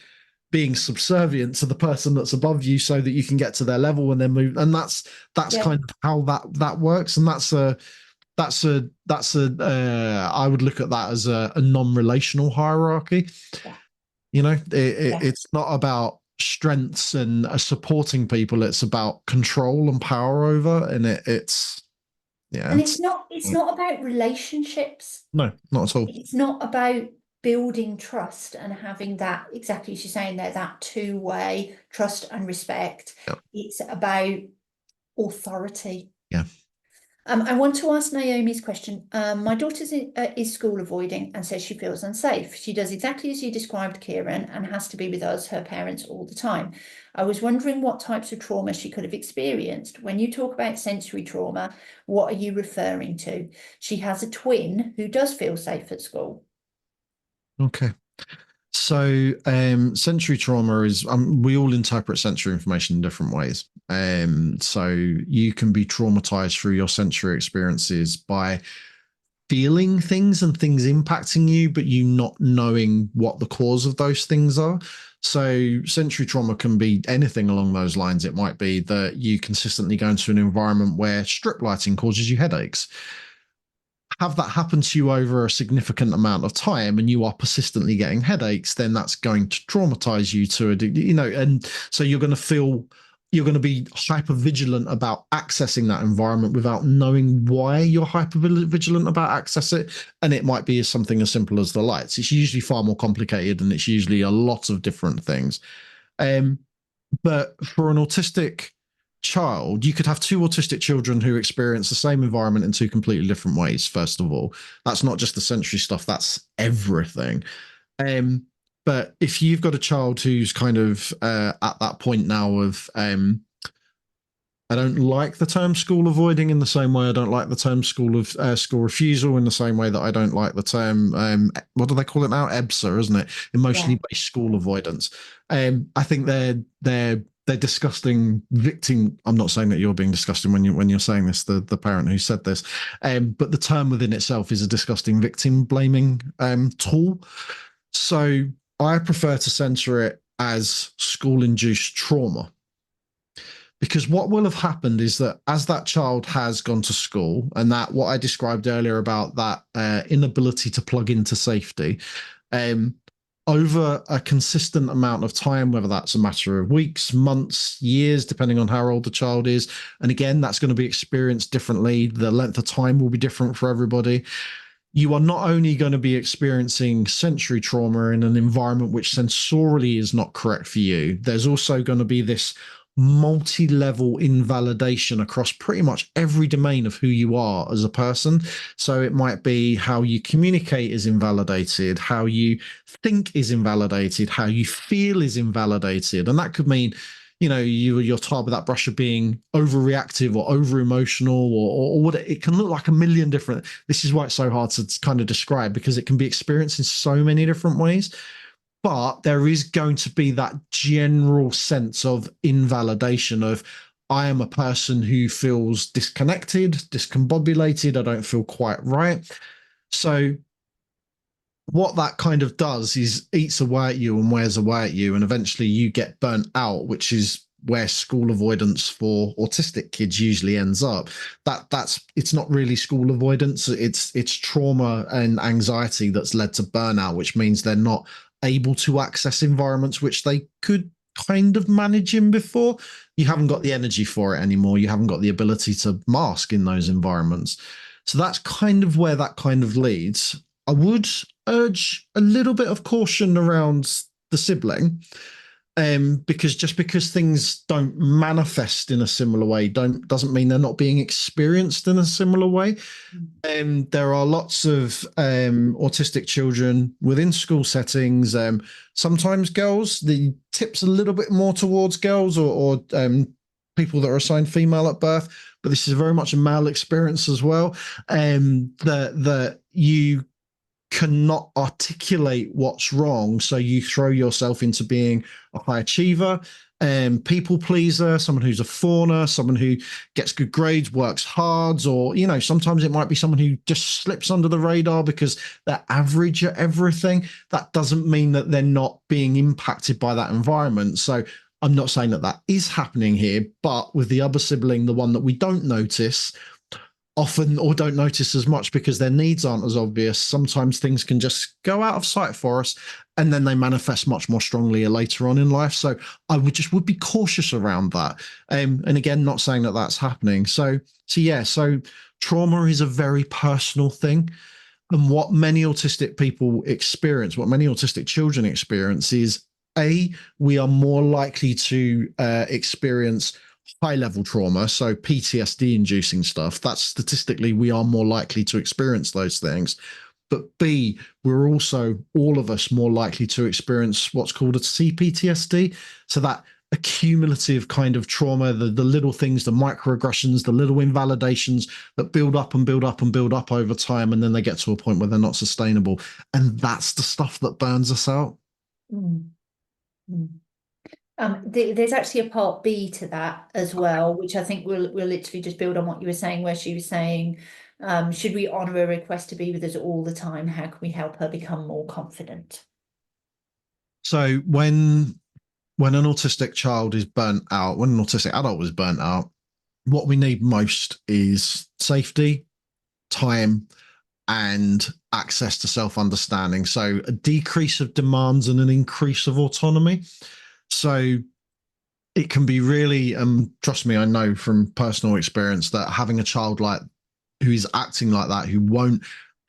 being subservient to the person that's above you so that you can get to their level and then move. And that's Yeah. kind of how that works. And that's a I would look at that as a non-relational hierarchy. Yeah. Yeah. It's not about strengths and supporting people. It's about control and power over, and it's Yeah. And it's not about relationships. No, not at all. It's not about building trust and having that, exactly as you're saying there, that two-way trust and respect. Yeah. It's about authority. Yeah. I want to ask Naomi's question. My daughter is school avoiding and says she feels unsafe. She does exactly as you described, Kieran, and has to be with us, her parents, all the time. I was wondering what types of trauma she could have experienced. When you talk about sensory trauma, what are you referring to? She has a twin who does feel safe at school. Okay. So, sensory trauma is, we all interpret sensory information in different ways. So you can be traumatized through your sensory experiences by feeling things and things impacting you, but you not knowing what the cause of those things are. So sensory trauma can be anything along those lines. It might be that you consistently go into an environment where strip lighting causes you headaches. Have that happen to you over a significant amount of time and you are persistently getting headaches, then that's going to traumatize you to a degree, and so you're going to be hyper vigilant about accessing that environment without knowing why you're hyper vigilant about access it. And it might be something as simple as the lights. It's usually far more complicated, and it's usually a lot of different things. But for an autistic child, you could have two autistic children who experience the same environment in two completely different ways. First of all, that's not just the sensory stuff, that's everything. But if you've got a child who's kind of at that point now of I don't like the term school avoiding in the same way I don't like the term school refusal, in the same way that I don't like the term what do they call it now, EBSA, isn't it, emotionally based school avoidance. I think they're disgusting victim. I'm not saying that you're being disgusting when you're saying this, the parent who said this, but the term within itself is a disgusting victim blaming tool. So I prefer to censor it as school induced trauma. Because what will have happened is that as that child has gone to school, and that what I described earlier about that inability to plug into safety, over a consistent amount of time, whether that's a matter of weeks, months, years, depending on how old the child is. And again, that's going to be experienced differently. The length of time will be different for everybody. You are not only going to be experiencing sensory trauma in an environment which sensorially is not correct for you, there's also going to be this multi-level invalidation across pretty much every domain of who you are as a person. So it might be how you communicate is invalidated, how you think is invalidated, how you feel is invalidated. And that could mean, you're tired with that brush of being overreactive or over emotional, or what it can look like a million different. This is why it's so hard to kind of describe, because it can be experienced in so many different ways. But there is going to be that general sense of invalidation of, I am a person who feels disconnected, discombobulated, I don't feel quite right. So what that kind of does is eats away at you and wears away at you, and eventually you get burnt out, which is where school avoidance for autistic kids usually ends up. It's not really school avoidance, it's trauma and anxiety that's led to burnout, which means they're not able to access environments which they could kind of manage in before. You haven't got the energy for it anymore. You haven't got the ability to mask in those environments. So that's kind of where that kind of leads. I would urge a little bit of caution around the sibling, because just because things don't manifest in a similar way doesn't mean they're not being experienced in a similar way. There are lots of autistic children within school settings. Sometimes girls, the tip's a little bit more towards girls or people that are assigned female at birth, but this is very much a male experience as well. That you cannot articulate what's wrong, so you throw yourself into being a high achiever, people pleaser, someone who's a fawner, someone who gets good grades, works hard, or sometimes it might be someone who just slips under the radar because they're average at everything. That doesn't mean that they're not being impacted by that environment. So I'm not saying that is happening here, but with the other sibling, the one that we don't notice often, or don't notice as much because their needs aren't as obvious, sometimes things can just go out of sight for us, and then they manifest much more strongly later on in life. So I would be cautious around that. And again, not saying that that's happening. So trauma is a very personal thing. And what many autistic people experience, what many autistic children experience is we are more likely to experience high level trauma, so PTSD inducing stuff. That's statistically, we are more likely to experience those things. But B, we're also, all of us, more likely to experience what's called a CPTSD. So that accumulative kind of trauma, the little things, the microaggressions, the little invalidations that build up and build up and build up over time. And then they get to a point where they're not sustainable. And that's the stuff that burns us out. Mm. Mm. There's actually a part B to that as well, which I think will literally just build on what you were saying, where she was saying, should we honor a request to be with us all the time? How can we help her become more confident? So when an autistic child is burnt out, when an autistic adult is burnt out, what we need most is safety, time, and access to self-understanding. So a decrease of demands and an increase of autonomy. So it can be really, trust me, I know from personal experience that having a child like who is acting like that, who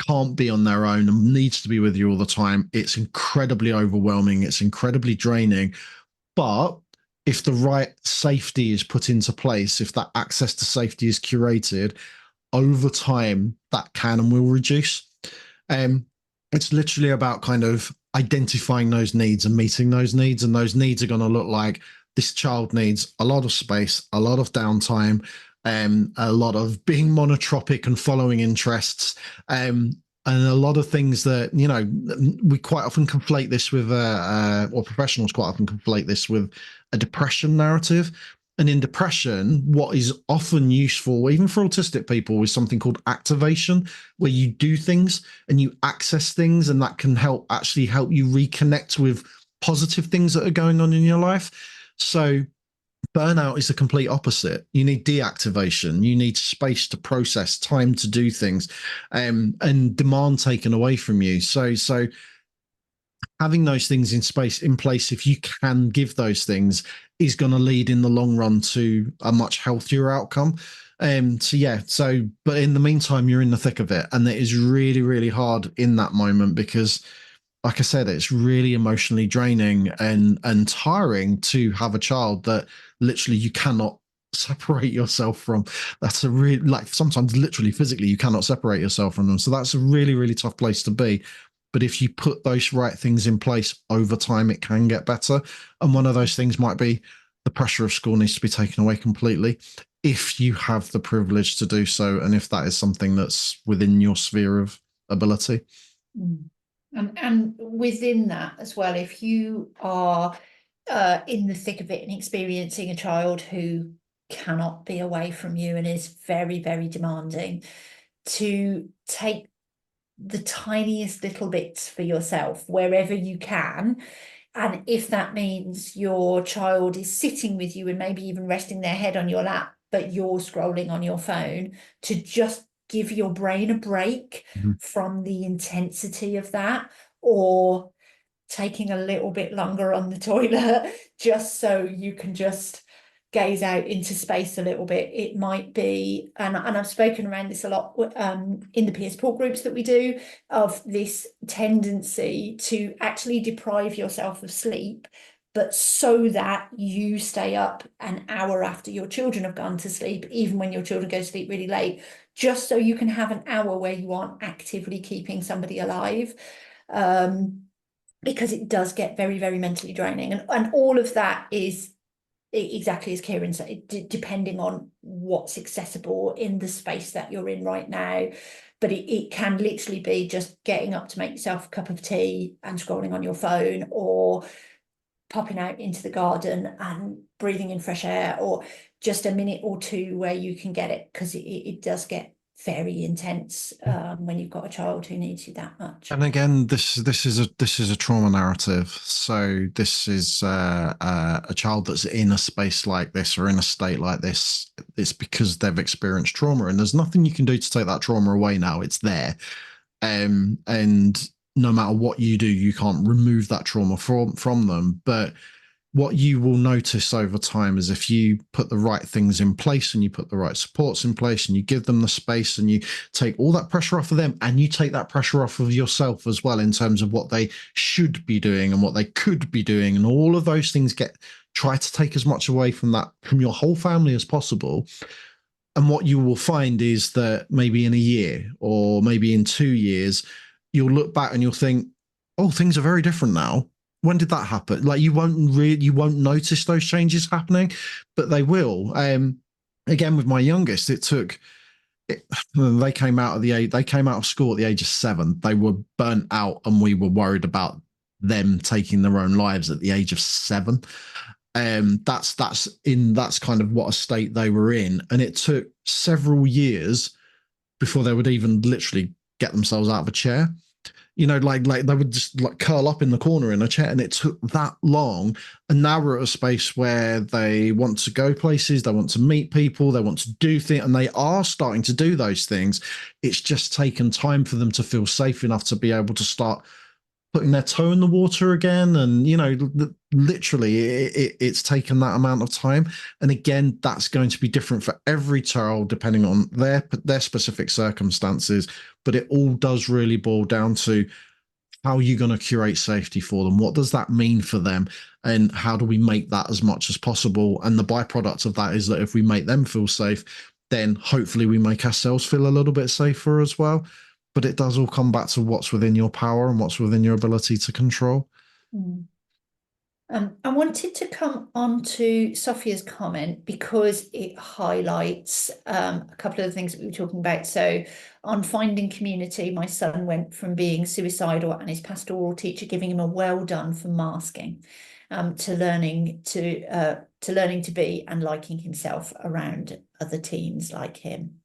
can't be on their own and needs to be with you all the time, it's incredibly overwhelming. It's incredibly draining. But if the right safety is put into place, if that access to safety is curated, over time, that can and will reduce. It's literally about kind of identifying those needs and meeting those needs. And those needs are going to look like this child needs a lot of space, a lot of downtime, a lot of being monotropic and following interests, and a lot of things that, we quite often conflate this with, or professionals quite often conflate this with a depression narrative. And in depression, what is often useful, even for autistic people, is something called activation, where you do things and you access things, and that can help you reconnect with positive things that are going on in your life. So burnout is the complete opposite. You need deactivation. You need space to process, time to do things, and demand taken away from you. So having those things in place, if you can give those things, is going to lead in the long run to a much healthier outcome. But in the meantime, you're in the thick of it, and it is really, really hard in that moment because, like I said, it's really emotionally draining and tiring to have a child that literally you cannot separate yourself from. That's a really, like, sometimes literally physically you cannot separate yourself from them. So that's a really, really tough place to be. But if you put those right things in place over time, it can get better. And one of those things might be the pressure of school needs to be taken away completely, if you have the privilege to do so, and if that is something that's within your sphere of ability. Mm. And within that as well, if you are in the thick of it and experiencing a child who cannot be away from you and is very, very demanding, to take the tiniest little bits for yourself wherever you can. And if that means your child is sitting with you and maybe even resting their head on your lap, but you're scrolling on your phone, to just give your brain a break from the intensity of that, or taking a little bit longer on the toilet just so you can just gaze out into space a little bit. It might be, and I've spoken around this a lot in the peer support groups that we do, of this tendency to actually deprive yourself of sleep, but so that you stay up an hour after your children have gone to sleep, even when your children go to sleep really late, just so you can have an hour where you aren't actively keeping somebody alive. Because it does get very, very mentally draining. And all of that is exactly as Kieran said, depending on what's accessible in the space that you're in right now. But it can literally be just getting up to make yourself a cup of tea and scrolling on your phone, or popping out into the garden and breathing in fresh air, or just a minute or two where you can get it, because it does get very intense when you've got a child who needs you that much. And again, this is a trauma narrative. So this is a child that's in a space like this or in a state like this. It's because they've experienced trauma, and there's nothing you can do to take that trauma away now. It's there, and no matter what you do, you can't remove that trauma from them. But what you will notice over time is if you put the right things in place and you put the right supports in place and you give them the space and you take all that pressure off of them and you take that pressure off of yourself as well in terms of what they should be doing and what they could be doing, and all of those things try to take as much away from that, from your whole family as possible. And what you will find is that maybe in a year or maybe in 2 years, you'll look back and you'll think, oh, things are very different now. When did that happen? Like you won't notice those changes happening, but they will. Again, with my youngest, they came out of school at the age of 7. They were burnt out, and we were worried about them taking their own lives at the age of 7. That's kind of what a state they were in, and it took several years before they would even literally get themselves out of a chair. Like they would just like curl up in the corner in a chair, and it took that long. And now we're at a space where they want to go places, they want to meet people, they want to do things, and they are starting to do those things. It's just taken time for them to feel safe enough to be able to start putting their toe in the water again. And literally it's taken that amount of time. And again, that's going to be different for every child depending on their specific circumstances, but it all does really boil down to how are you going to curate safety for them? What does that mean for them? And how do we make that as much as possible? And the byproduct of that is that if we make them feel safe, then hopefully we make ourselves feel a little bit safer as well. But it does all come back to what's within your power and what's within your ability to control. Mm. I wanted to come on to Sophia's comment because it highlights a couple of the things that we were talking about. So on finding community, my son went from being suicidal and his pastoral teacher giving him a well done for masking, to learning to be and liking himself around other teens like him.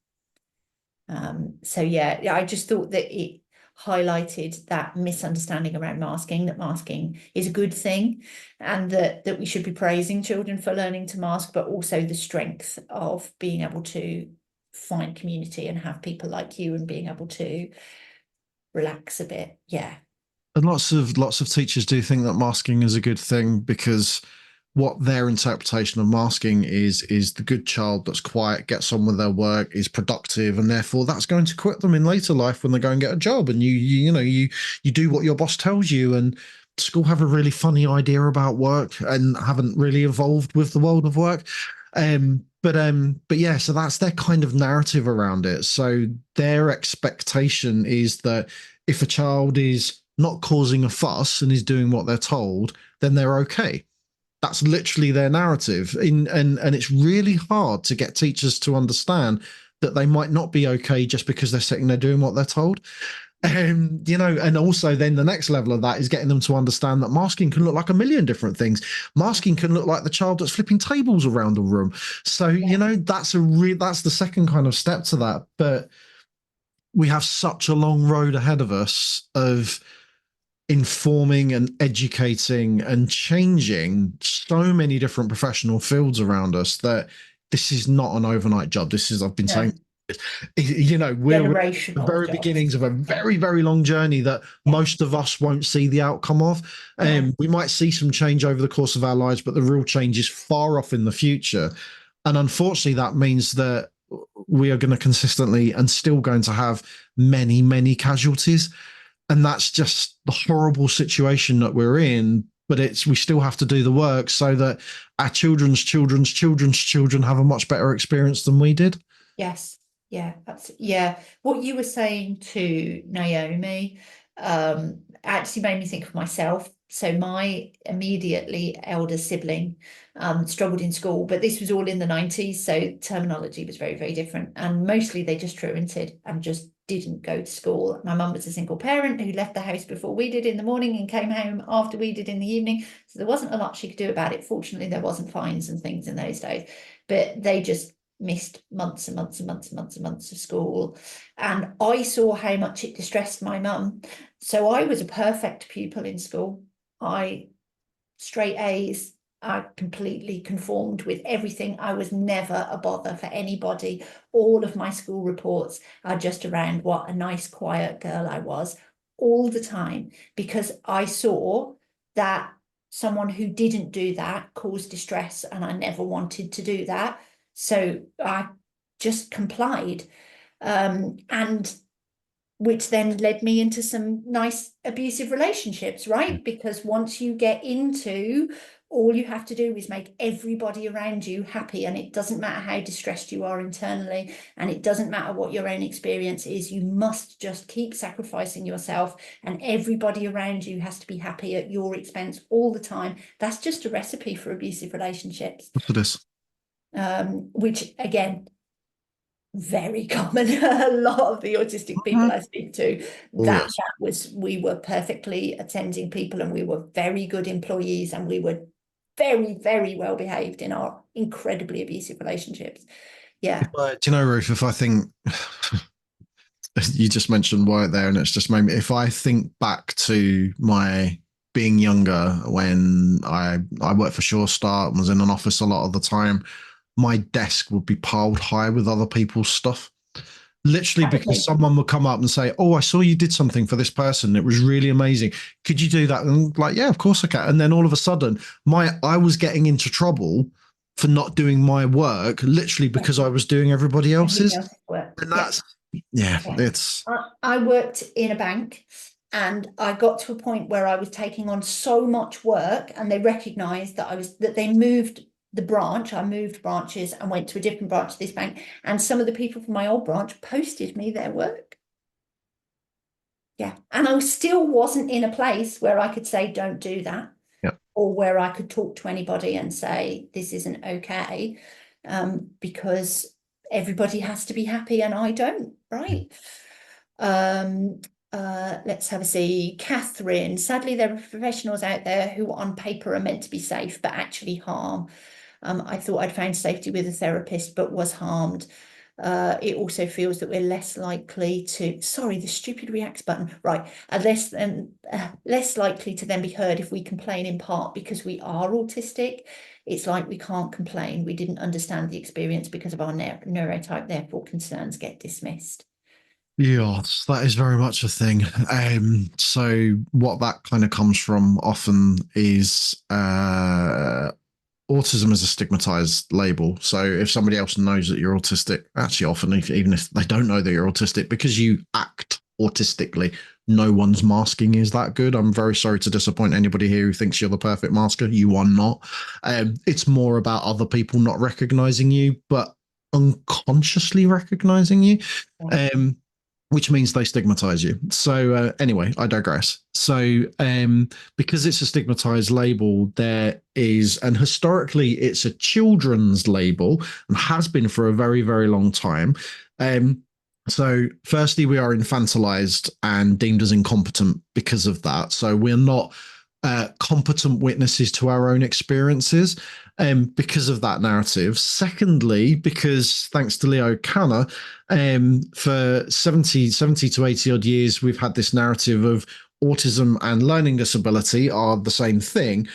So yeah, I just thought that it highlighted that misunderstanding around masking, that masking is a good thing, and that we should be praising children for learning to mask, but also the strength of being able to find community and have people like you and being able to relax a bit. Yeah. And lots of teachers do think that masking is a good thing, because what their interpretation of masking is the good child that's quiet, gets on with their work, is productive, and therefore that's going to equip them in later life when they go and get a job. And you do what your boss tells you. And school have a really funny idea about work and haven't really evolved with the world of work. But yeah, so that's their kind of narrative around it. So their expectation is that if a child is not causing a fuss and is doing what they're told, then they're okay. That's literally their narrative. And it's really hard to get teachers to understand that they might not be okay just because they're sitting there doing what they're told. And also then the next level of that is getting them to understand that masking can look like a million different things. Masking can look like the child that's flipping tables around the room. So, that's the second kind of step to that. But we have such a long road ahead of us of informing and educating and changing so many different professional fields around us that this is not an overnight job. I've been saying, we're at the very beginnings of a very, very long journey that most of us won't see the outcome of. We might see some change over the course of our lives, but the real change is far off in the future. And unfortunately, that means that we are going to consistently and still going to have many, many casualties. And that's just the horrible situation that we're in. But we still have to do the work so that our children's children have a much better experience than we did. Yes. Yeah. Yeah. What you were saying to Naomi actually made me think of myself. So my immediately elder sibling struggled in school, but this was all in the 90s. So terminology was very, very different. And mostly they just truanted and just didn't go to school. My mum was a single parent who left the house before we did in the morning and came home after we did in the evening. So there wasn't a lot she could do about it. Fortunately, there wasn't fines and things in those days, but they just missed months and months and months and months and months of school. And I saw how much it distressed my mum. So I was a perfect pupil in school. Straight A's. I completely conformed with everything. I was never a bother for anybody. All of my school reports are just around what a nice, quiet girl I was. all the time because I saw that someone who didn't do that caused distress, and I never wanted to do that. So I just complied. And which then led me into some nice abusive relationships, right? Because once you get into, all you have to do is make everybody around you happy, and it doesn't matter how distressed you are internally, and it doesn't matter what your own experience is. You must just keep sacrificing yourself, and everybody around you has to be happy at your expense all the time. That's just a recipe for abusive relationships. For this. Which again, very common. A lot of the autistic people I speak to, Oh, yes. that was, we were perfectly attending people, and we were very good employees, and we were very, very well behaved in our incredibly abusive relationships. Yeah. Do you know, Ruth, if I think you just mentioned Wyatt there, and it's just made me, if I think back to my being younger when I worked for Sure Start and was in an office a lot of the time, my desk would be piled high with other people's stuff. Literally because someone would come up and say, "Oh, I saw you did something for this person. It was really amazing. Could you do that?" And like, yeah, of course I can. And then all of a sudden, I was getting into trouble for not doing my work, literally because I was doing everybody else's. And that's it's. I worked in a bank, and I got to a point where I was taking on so much work, and they recognized that they moved the branch. I moved branches and went to a different branch of this bank, and some of the people from my old branch posted me their work. Yeah. And I still wasn't in a place where I could say, don't do that. Yeah. Or where I could talk to anybody and say, this isn't okay. Because everybody has to be happy and I don't, right? Let's have a see. Catherine, sadly, there are professionals out there who on paper are meant to be safe, but actually harm. I thought I'd found safety with a therapist, but was harmed. It also feels that we're less likely to, sorry, the stupid reacts button, right, less likely to then be heard if we complain, in part because we are autistic. It's like we can't complain. We didn't understand the experience because of our neurotype, therefore concerns get dismissed. Yes, that is very much a thing. So what that kind of comes from often is autism is a stigmatized label. So if somebody else knows that you're autistic, actually often even if they don't know that you're autistic, because you act autistically, no one's masking is that good. I'm very sorry to disappoint anybody here who thinks you're the perfect masker. You are not. It's more about other people not recognizing you, but unconsciously recognizing you. Which means they stigmatize you. So anyway, I digress. So because it's a stigmatized label, there is, and historically it's a children's label and has been for a very, very long time. So firstly, we are infantilized and deemed as incompetent because of that. So we're not competent witnesses to our own experiences because of that narrative. Secondly, because thanks to Leo Kanner, for 70 to 80 odd years, we've had this narrative of autism and learning disability are the same thing.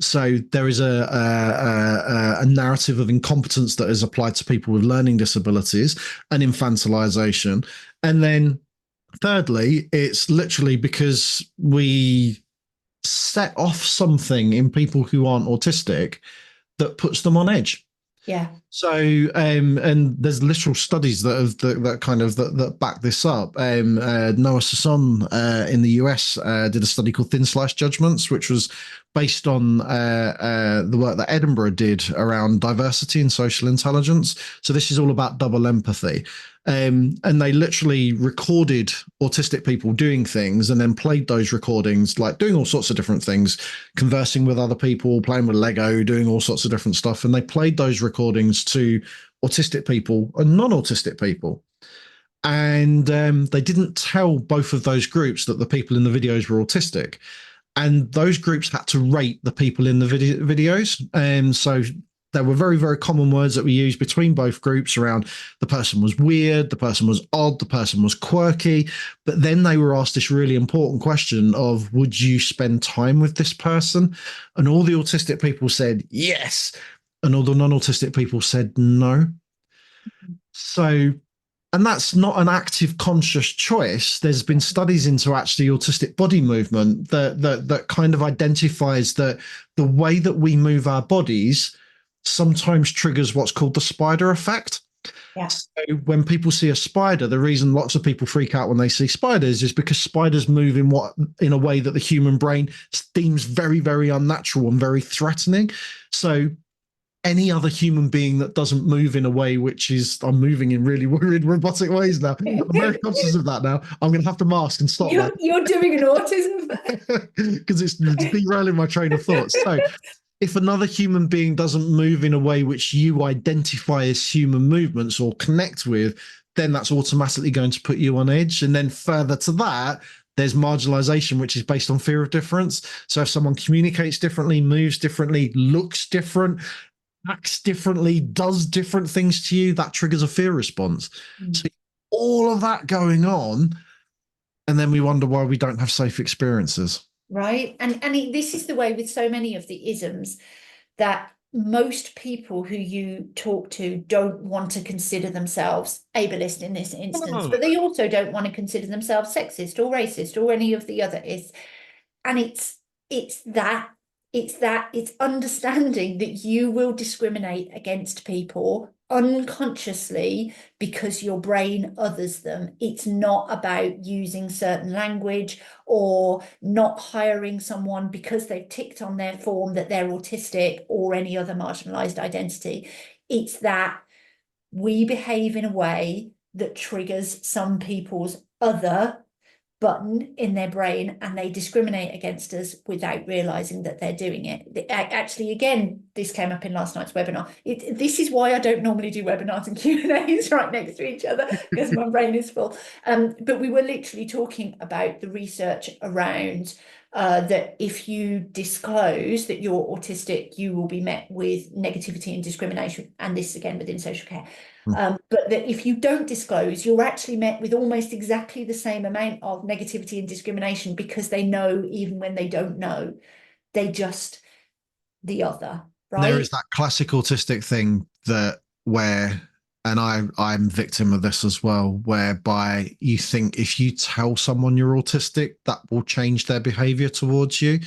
So there is a narrative of incompetence that is applied to people with learning disabilities and infantilization. And then thirdly, it's literally because we set off something in people who aren't autistic that puts them on edge. Yeah. So, and there's literal studies that back this up. Noah Sasson in the US did a study called Thin Slice Judgments, which was based on the work that Edinburgh did around diversity and social intelligence. So this is all about double empathy. And they literally recorded autistic people doing things and then played those recordings, like doing all sorts of different things, conversing with other people, playing with Lego, doing all sorts of different stuff. And they played those recordings to autistic people and non-autistic people. And they didn't tell both of those groups that the people in the videos were autistic. And those groups had to rate the people in the videos. And so there were very, very common words that we used between both groups around the person was weird, the person was odd, the person was quirky. But then they were asked this really important question of, would you spend time with this person? And all the autistic people said yes. And all the non-autistic people said no. So And that's not an active conscious choice. There's been studies into actually autistic body movement that kind of identifies that the way that we move our bodies sometimes triggers what's called the spider effect. Yeah. So when people see a spider, the reason lots of people freak out when they see spiders is because spiders move in a way that the human brain deems very, very unnatural and very threatening. So any other human being that doesn't move in a way which is, I'm moving in really weird robotic ways now. I'm very conscious of that now. I'm going to have to mask and stop that You're doing an autism. because it's derailing my train of thought. So if another human being doesn't move in a way which you identify as human movements or connect with, then that's automatically going to put you on edge. And then further to that, there's marginalization, which is based on fear of difference. So if someone communicates differently, moves differently, looks different, acts differently, does different things to you, that triggers a fear response. So all of that going on, and then we wonder why we don't have safe experiences. Right. This is the way with so many of the isms, that most people who you talk to don't want to consider themselves ableist in this instance, but they also don't want to consider themselves sexist or racist or any of the other is. And it's understanding that you will discriminate against people unconsciously because your brain others them. It's not about using certain language or not hiring someone because they've ticked on their form that they're autistic or any other marginalized identity. It's that we behave in a way that triggers some people's other button in their brain, and they discriminate against us without realizing that they're doing it. Actually, again, this came up in last night's webinar. This is why I don't normally do webinars and Q&As right next to each other, because my brain is full. But we were literally talking about the research around that if you disclose that you're autistic, you will be met with negativity and discrimination. And this again within social care. But that if you don't disclose, you're actually met with almost exactly the same amount of negativity and discrimination, because they know even when they don't know, they just the other, right? There is that classic autistic thing and I'm victim of this as well, whereby you think if you tell someone you're autistic, that will change their behavior towards you.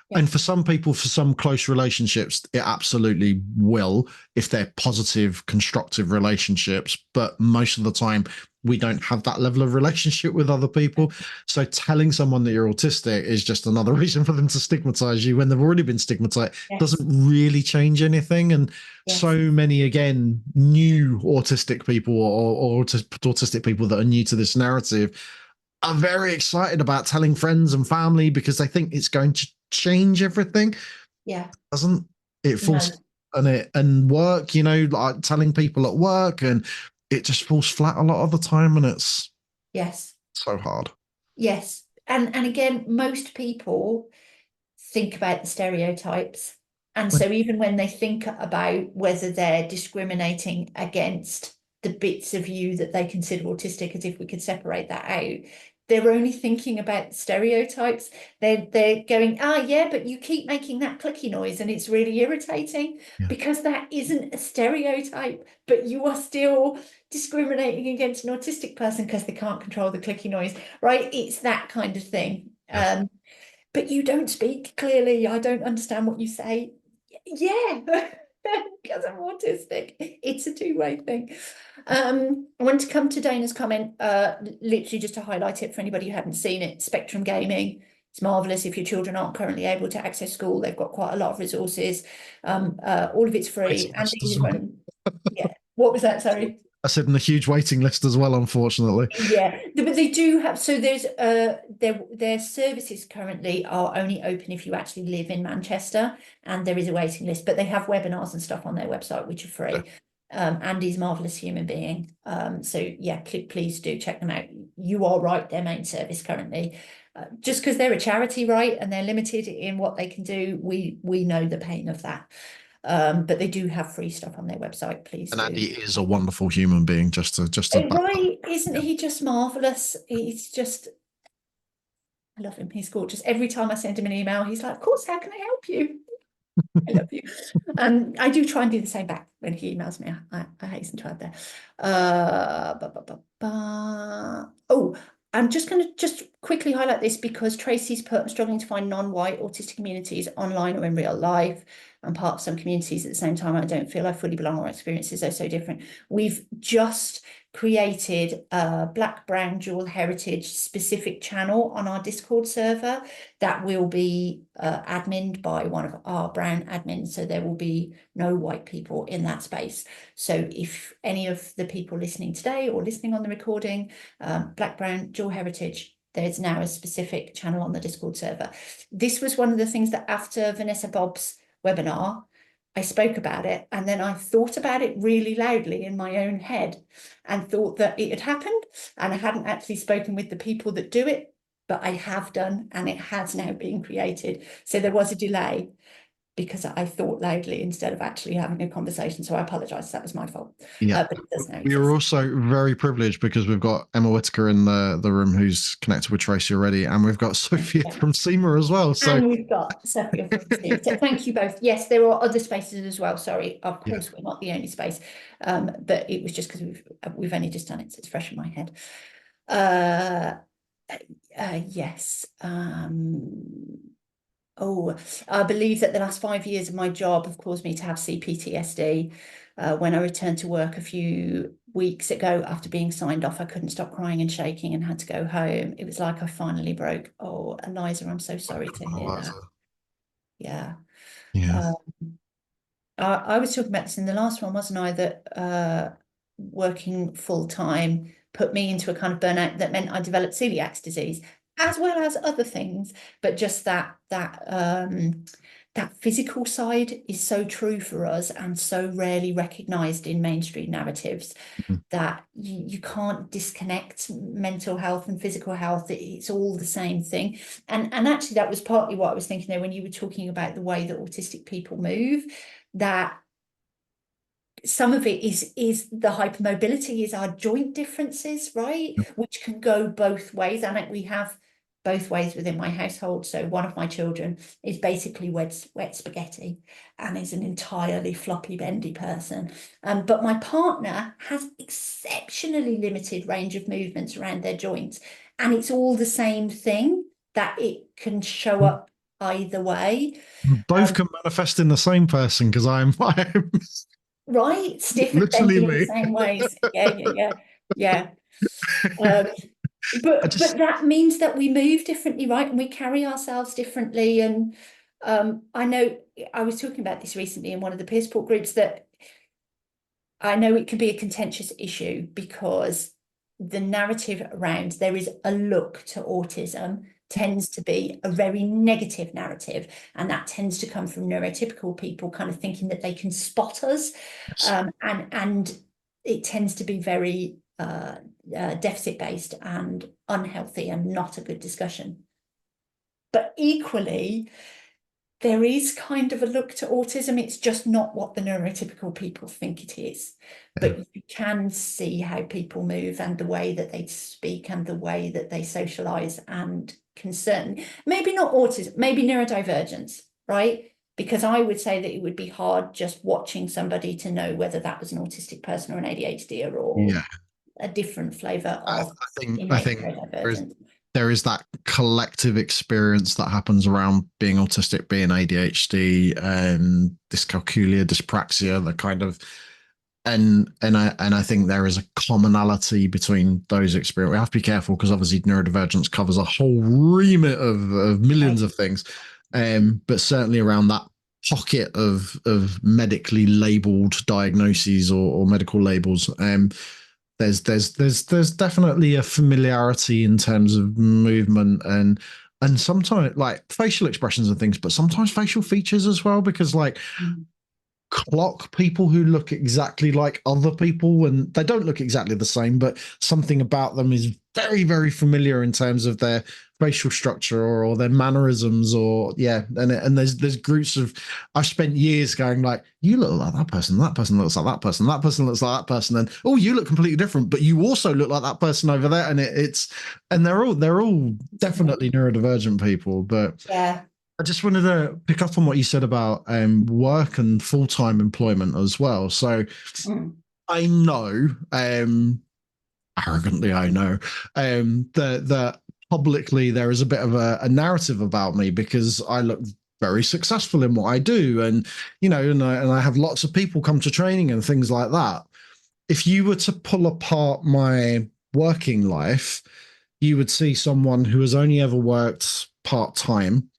Yeah. And for some people, for some close relationships, it absolutely will, if they're positive, constructive relationships. But most of the time, we don't have that level of relationship with other people. So telling someone that you're autistic is just another reason for them to stigmatize you when they've already been stigmatized. Yes. Doesn't really change anything. And yes. So many, again, new autistic people or autistic people that are new to this narrative are very excited about telling friends and family because they think it's going to change everything. Yeah. It doesn't. It falls on it and work, like telling people at work, and it just falls flat a lot of the time, and it's so hard. Yes. And again, most people think about the stereotypes. And so even when they think about whether they're discriminating against the bits of you that they consider autistic, as if we could separate that out, they're only thinking about stereotypes. They're going, yeah, but you keep making that clicky noise and it's really irritating, because that isn't a stereotype, but you are still discriminating against an autistic person because they can't control the clicky noise, right? It's that kind of thing. Yes. But you don't speak clearly. I don't understand what you say. Yeah, because I'm autistic. It's a two-way thing. I want to come to Dana's comment, literally just to highlight it for anybody who hadn't seen it. Spectrum Gaming, it's marvellous. If your children aren't currently able to access school, they've got quite a lot of resources. All of it's free. And yeah, what was that? Sorry. I said in a huge waiting list as well, unfortunately. Yeah, but they do have, so there's their services currently are only open if you actually live in Manchester, and there is a waiting list, but they have webinars and stuff on their website which are free. Andy's marvelous human being. So yeah, please do check them out. You are right, their main service currently, just because they're a charity, right, and they're limited in what they can do, we know the pain of that. But they do have free stuff on their website, please. And Andy is a wonderful human being, just to right, isn't he just marvelous? He's just, I love him, he's gorgeous. Every time I send him an email, he's like, of course, how can I help you? I love you. I do try and do the same back when he emails me. I hasten to add there. Oh, I'm just going to just quickly highlight this because Tracy's put, I'm struggling to find non-white autistic communities online or in real life. I'm part of some communities at the same time. I don't feel I fully belong. Our experiences are so different. We've just created a Black, Brown, Dual Heritage specific channel on our Discord server that will be adminned by one of our brown admins. So there will be no white people in that space. So if any of the people listening today or listening on the recording, Black, Brown, Dual Heritage, there's now a specific channel on the Discord server. This was one of the things that after Vanessa Bob's webinar, I spoke about it, and then I thought about it really loudly in my own head and thought that it had happened, and I hadn't actually spoken with the people that do it, but I have done, and it has now been created. So there was a delay because I thought loudly instead of actually having a conversation. So I apologise. That was my fault. Yeah. But it does now We are exist. also very privileged because we've got Emma Whitaker in the room who's connected with Tracy already, and we've got Sophia Yeah. from SEMA as well. So And we've got Sophia from Steve. So thank you both. Yes, there are other spaces as well. Sorry, of yeah, course we're not the only space, but it was just because we've only just done it, so it's fresh in my head. Yes. Oh, I believe that the last 5 years of my job have caused me to have CPTSD. When I returned to work a few weeks ago after being signed off, I couldn't stop crying and shaking and had to go home. It was like I finally broke. Oh, Eliza, I'm so sorry to hear that. Yeah. yeah. Um, I was talking about this in the last one, wasn't I? That working full time put me into a kind of burnout that meant I developed celiac disease, as well as other things. But just that physical side is so true for us and so rarely recognised in mainstream narratives Mhm. that you can't disconnect mental health and physical health. It's all the same thing. And actually that was partly what I was thinking there when you were talking about the way that autistic people move, that some of it is the hypermobility is our joint differences, right? Which can go both ways. And we have both ways within my household. So one of my children is basically wet spaghetti and is an entirely floppy, bendy person. But my partner has exceptionally limited range of movements around their joints. And it's all the same thing that it can show up either way. Both can manifest in the same person because I'm Right, stiff and literally bendy in the me. same ways. Yeah. Um, I but just that means that we move differently, right? And we carry ourselves differently. And I know I was talking about this recently in one of the peer support groups that I know it can be a contentious issue because the narrative around there is a look to autism tends to be a very negative narrative, and that tends to come from neurotypical people kind of thinking that they can spot us, and it tends to be very deficit based and unhealthy and not a good discussion. But equally, there is kind of a look to autism. It's just not what the neurotypical people think it is. yeah. But you can see how people move and the way that they speak and the way that they socialize and concern. Maybe not autism, maybe neurodivergence, right? Because I would say that it would be hard just watching somebody to know whether that was an autistic person or an ADHD or Yeah. a different flavor of I innate think neurodivergence. there is that collective experience that happens around being autistic, being ADHD, and dyscalculia, dyspraxia, the kind of and I think there is a commonality between those experiences. We have to be careful because obviously neurodivergence covers a whole remit of millions Right. of things, but certainly around that pocket of medically labeled diagnoses or medical labels. There's definitely a familiarity in terms of movement and sometimes like facial expressions and things, but sometimes facial features as well, because like Mm. clock people who look exactly like other people and they don't look exactly the same, but something about them is very, very familiar in terms of their facial structure or their mannerisms or yeah. And there's groups of I've spent years going like, you look like that person looks like that person, that person looks like that person, and oh, you look completely different, but you also look like that person over there. And it's and they're all definitely neurodivergent people, but Yeah. I just wanted to pick up on what you said about work and full-time employment as well. So Mm. I know, arrogantly, I know that publicly there is a bit of a narrative about me because I look very successful in what I do, and and I have lots of people come to training and things like that. If you were to pull apart my working life, you would see someone who has only ever worked part time.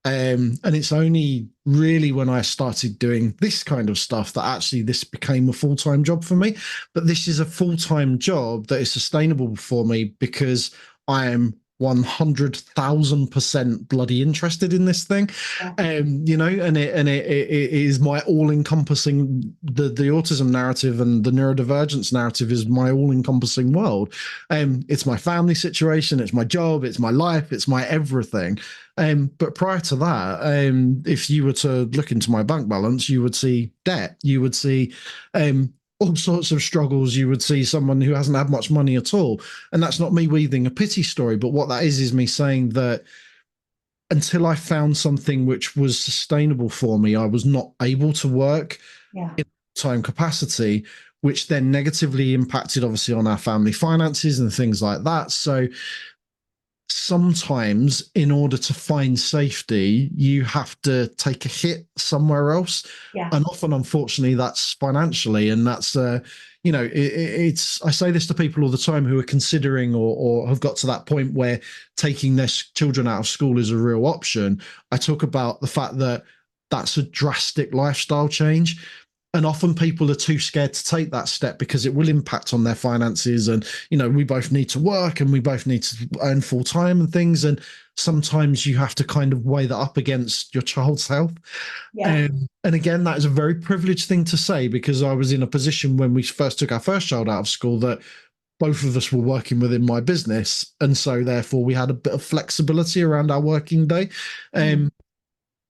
And it's only really when I started doing this kind of stuff that actually this became a full time job for me. But this is a full time job that is sustainable for me because I am 100,000% bloody interested in this thing. Yeah. And it is my all encompassing, the autism narrative and the neurodivergence narrative is my all encompassing world. It's my family situation, it's my job, it's my life, it's my everything. But prior to that, if you were to look into my bank balance, you would see debt. You would see all sorts of struggles. You would see someone who hasn't had much money at all. And that's not me weaving a pity story, but what that is me saying that until I found something which was sustainable for me, I was not able to work Yeah. in time capacity, which then negatively impacted obviously on our family finances and things like that. So sometimes in order to find safety you have to take a hit somewhere else, Yeah. and often unfortunately that's financially, and that's it's I say this to people all the time who are considering or have got to that point where taking their children out of school is a real option. I talk about the fact that that's a drastic lifestyle change, and often people are too scared to take that step because it will impact on their finances, and we both need to work and we both need to earn full time and things, and sometimes you have to kind of weigh that up against your child's health. Yeah. And again, that is a very privileged thing to say because I was in a position when we first took our first child out of school that both of us were working within my business, and so therefore we had a bit of flexibility around our working day. Mm.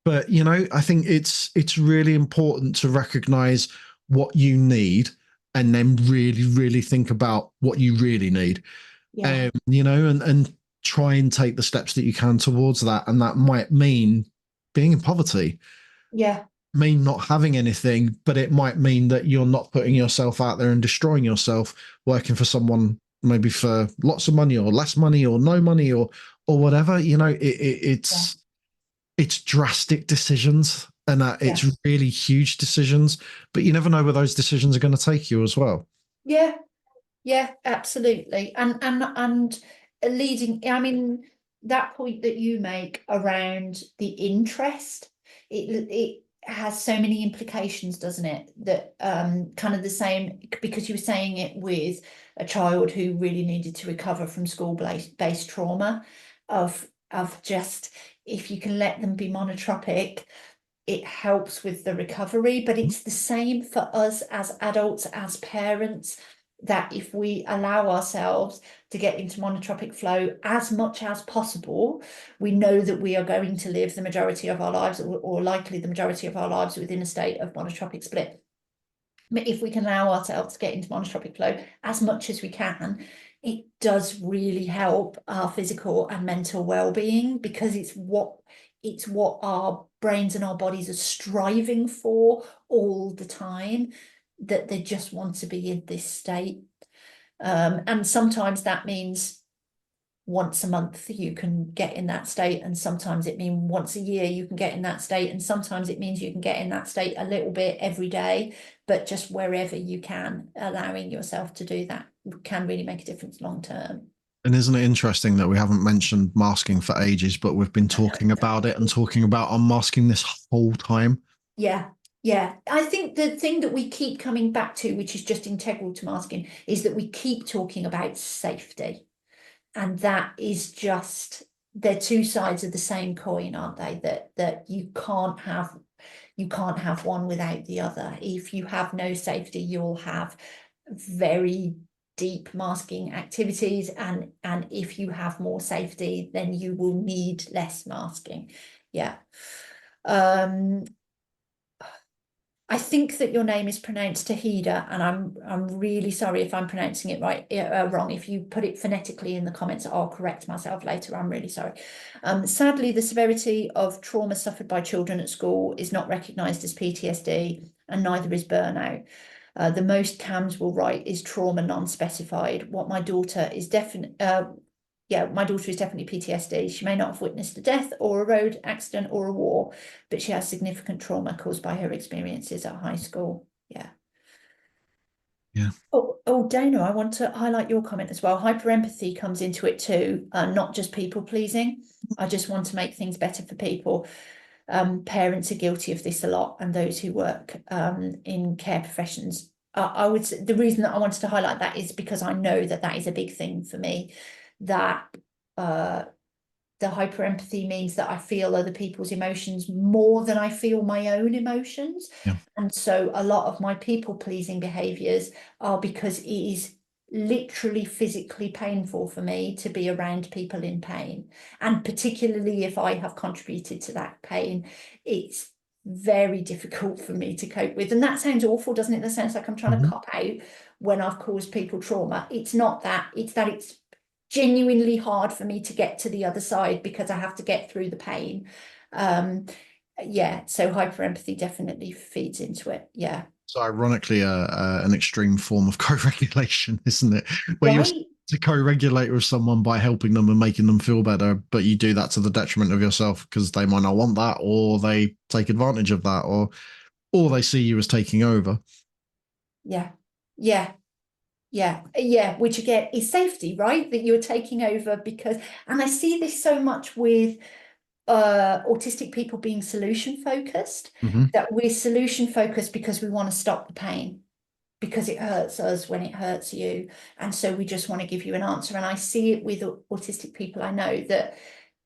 But I think it's really important to recognize what you need and then really, really think about what you really need. Yeah. And try and take the steps that you can towards that. And that might mean being in poverty, Yeah. mean not having anything, but it might mean that you're not putting yourself out there and destroying yourself, working for someone maybe for lots of money or less money or no money or whatever. Yeah. It's drastic decisions, and Yeah. it's really huge decisions, but you never know where those decisions are going to take you as well. Yeah. Yeah, absolutely. And leading, I mean, that point that you make around the interest, it has so many implications, doesn't it? That kind of the same, because you were saying it with a child who really needed to recover from school-based trauma of just if you can let them be monotropic, it helps with the recovery, but it's the same for us as adults, as parents, that if we allow ourselves to get into monotropic flow as much as possible, we know that we are going to live the majority of our lives, or likely the majority of our lives, within a state of monotropic split. If we can allow ourselves to get into monotropic flow as much as we can, it does really help our physical and mental well-being, because it's what our brains and our bodies are striving for all the time, that they just want to be in this state. And sometimes that means once a month you can get in that state, and sometimes it means once a year you can get in that state, and sometimes it means you can get in that state a little bit every day, but just wherever you can, allowing yourself to do that can really make a difference long term. And isn't it interesting that we haven't mentioned masking for ages, but we've been talking about it and talking about unmasking this whole time? Yeah. Yeah, I think the thing that we keep coming back to, which is just integral to masking, is that we keep talking about safety. And that is just, they're two sides of the same coin, aren't they? That you can't have one without the other. If you have no safety, you'll have very deep masking activities, and if you have more safety, then you will need less masking. Yeah. I think that your name is pronounced Tahida, and I'm really sorry if I'm pronouncing it wrong. If you put it phonetically in the comments, I'll correct myself later. I'm really sorry. Sadly, the severity of trauma suffered by children at school is not recognised as PTSD, and neither is burnout. The most CAMS will write is trauma non-specified. What my daughter is my daughter is definitely PTSD. She may not have witnessed a death or a road accident or a war, but she has significant trauma caused by her experiences at high school. Yeah. Yeah. Oh, Dana, I want to highlight your comment as well. Hyperempathy comes into it too, not just people pleasing. I just want to make things better for people. Parents are guilty of this a lot, and those who work in care professions. I would say the reason that I wanted to highlight that is because I know that that is a big thing for me. That the hyperempathy means that I feel other people's emotions more than I feel my own emotions. Yeah. And so a lot of my people pleasing behaviors are because it is literally physically painful for me to be around people in pain. And particularly if I have contributed to that pain, it's very difficult for me to cope with. And that sounds awful, doesn't it? That sounds like I'm trying to cop out when I've caused people trauma. It's not that, it's that it's genuinely hard for me to get to the other side because I have to get through the pain. Yeah, so hyperempathy definitely feeds into it. Yeah. So ironically, an extreme form of co-regulation, isn't it? Where you're Right. to co-regulate with someone by helping them and making them feel better, but you do that to the detriment of yourself because they might not want that, or they take advantage of that, or they see you as taking over. Yeah. Yeah. Yeah, which again is safety, right? That you're taking over because, and I see this so much with autistic people being solution focused, that we're solution focused because we want to stop the pain, because it hurts us when it hurts you. And so we just want to give you an answer. And I see it with autistic people I know that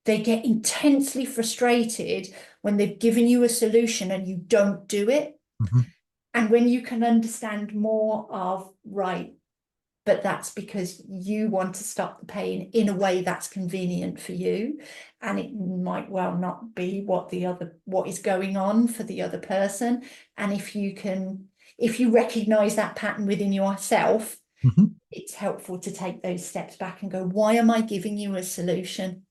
they get intensely frustrated when they've given you a solution and you don't do it. And when you can understand more of, right, but that's because you want to stop the pain in a way that's convenient for you, and it might well not be what is going on for the other person. And if you recognize that pattern within yourself, it's helpful to take those steps back and go, why am I giving you a solution?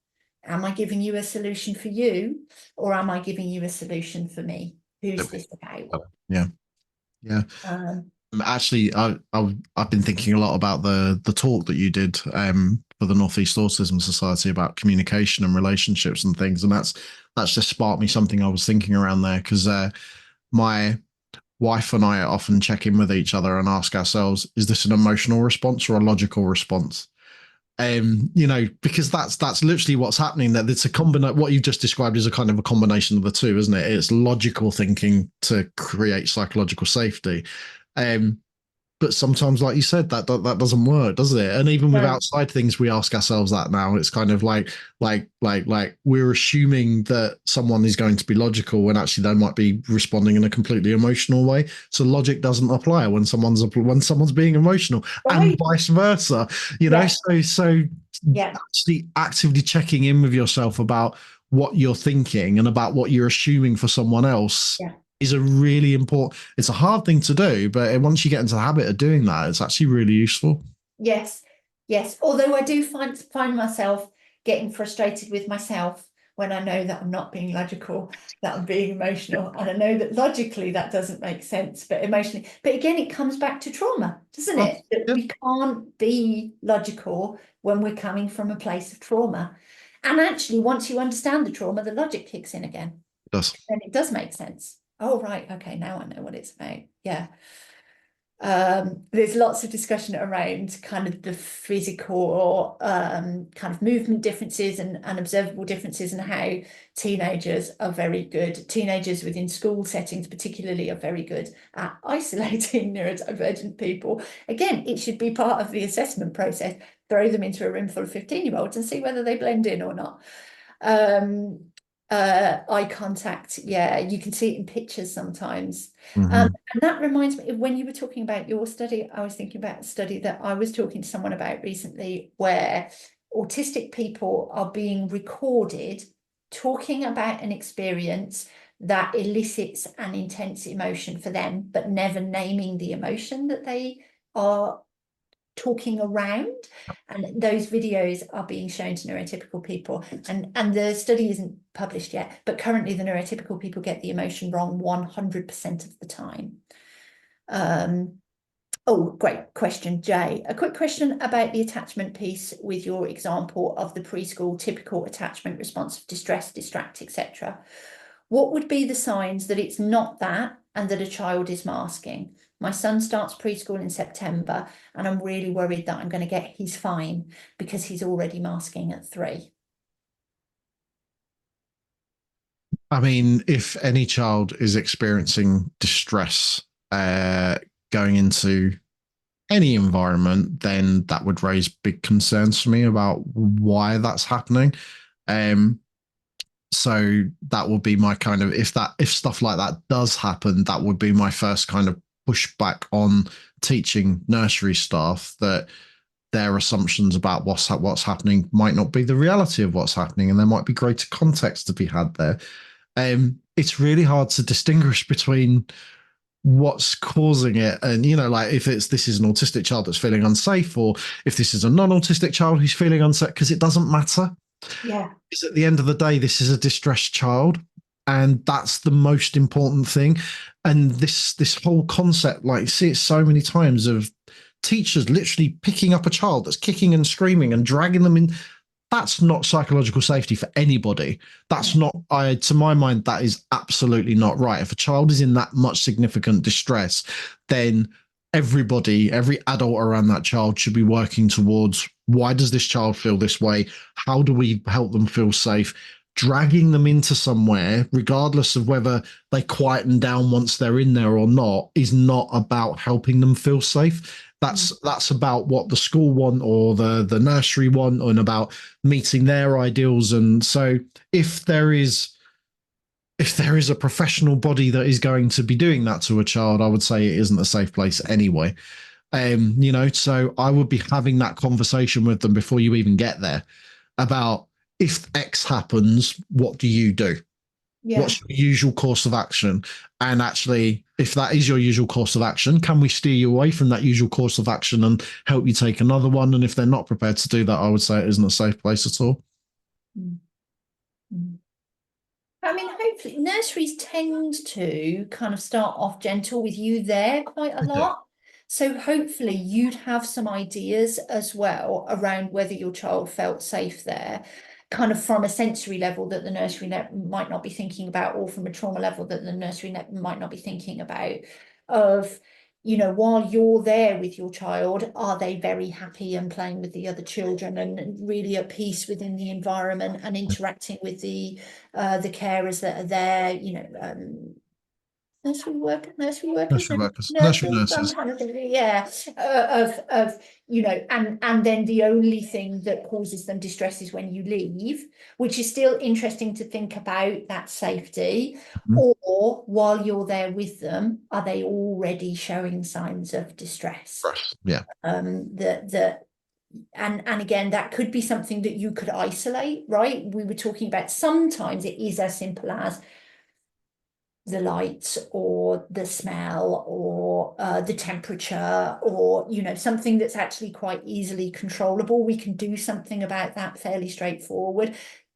Am I giving you a solution for you, or am I giving you a solution for me? Who's this about? Yeah. Actually, I've been thinking a lot about the talk that you did for the Northeast Autism Society about communication and relationships and things, and that's just sparked me something I was thinking around there, because my wife and I often check in with each other and ask ourselves, is this an emotional response or a logical response? Because that's literally what's happening. That it's a combination. What you've just described is a kind of a combination of the two, isn't it? It's logical thinking to create psychological safety. But sometimes, like you said, that doesn't work, does it? And even with outside things, we ask ourselves that now. It's kind of like we're assuming that someone is going to be logical when actually they might be responding in a completely emotional way. So logic doesn't apply when someone's being emotional, and vice versa. So actually actively checking in with yourself about what you're thinking and about what you're assuming for someone else is a really important, it's a hard thing to do, but once you get into the habit of doing that, it's actually really useful. Yes. Although I do find myself getting frustrated with myself when I know that I'm not being logical, that I'm being emotional, and I know that logically that doesn't make sense, but emotionally. But again, it comes back to trauma, doesn't it? That we can't be logical when we're coming from a place of trauma. And actually, once you understand the trauma, the logic kicks in again. It does. And it does make sense. Oh, right. Okay, now I know what it's about. Yeah. There's lots of discussion around kind of the physical kind of movement differences and observable differences, and how teenagers within school settings particularly are very good at isolating neurodivergent people. Again, it should be part of the assessment process. Throw them into a room full of 15-year-olds and see whether they blend in or not. Eye contact, you can see it in pictures sometimes. And that reminds me of when you were talking about your study, I was thinking about a study that I was talking to someone about recently, where autistic people are being recorded talking about an experience that elicits an intense emotion for them, but never naming the emotion that they are talking around. And those videos are being shown to neurotypical people, and the study isn't published yet, but currently the neurotypical people get the emotion wrong 100% of the time. Oh, great question, Jay. A quick question about the attachment piece with your example of the preschool typical attachment response of distress, distract, etc. What would be the signs that it's not that and that a child is masking? My son starts preschool in September, and I'm really worried that I'm going to get he's fine because he's already masking at 3. I mean, if any child is experiencing distress going into any environment, then that would raise big concerns for me about why that's happening. So that would be my kind of, if stuff like that does happen, that would be my first kind of pushback on teaching nursery staff, that their assumptions about what's happening might not be the reality of what's happening, and there might be greater context to be had there. It's really hard to distinguish between what's causing it, and like if this is an autistic child that's feeling unsafe, or if this is a non-autistic child who's feeling unsafe, because it doesn't matter. Yeah. Because at the end of the day, this is a distressed child, and that's the most important thing. And this whole concept, like, you see it so many times, of teachers literally picking up a child that's kicking and screaming and dragging them in. That's not psychological safety for anybody. That's not, to my mind, that is absolutely not right. If a child is in that much significant distress, then everybody, every adult around that child should be working towards, why does this child feel this way? How do we help them feel safe? Dragging them into somewhere, regardless of whether they quieten down once they're in there or not, is not about helping them feel safe. That's about what the school want, or the nursery want, and about meeting their ideals. And so if there is a professional body that is going to be doing that to a child, I would say it isn't a safe place anyway. So I would be having that conversation with them before you even get there, about, if X happens, what do you do? Yeah. What's your usual course of action? And actually, if that is your usual course of action, can we steer you away from that usual course of action and help you take another one? And if they're not prepared to do that, I would say it isn't a safe place at all. Mm-hmm. I mean, hopefully nurseries tend to kind of start off gentle with you there quite a lot. So hopefully you'd have some ideas as well around whether your child felt safe there, kind of from a sensory level that the nursery might not be thinking about, or from a trauma level that the nursery might not be thinking about, of, while you're there with your child, are they very happy and playing with the other children and really at peace within the environment and interacting with the carers that are there, nursery workers, some kind of thing, yeah, and then the only thing that causes them distress is when you leave, which is still interesting to think about, that safety. Or while you're there with them, are they already showing signs of distress? Yeah. And again, that could be something that you could isolate, right? We were talking about, sometimes it is as simple as the lights or the smell or the temperature, or something that's actually quite easily controllable. We can do something about that fairly straightforward.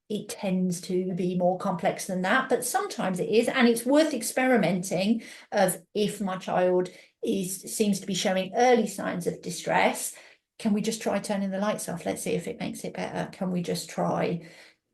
It tends to be more complex than that, but sometimes it is, and it's worth experimenting of, if my child seems to be showing early signs of distress, can we just try turning the lights off? Let's see if it makes it better. Can we just try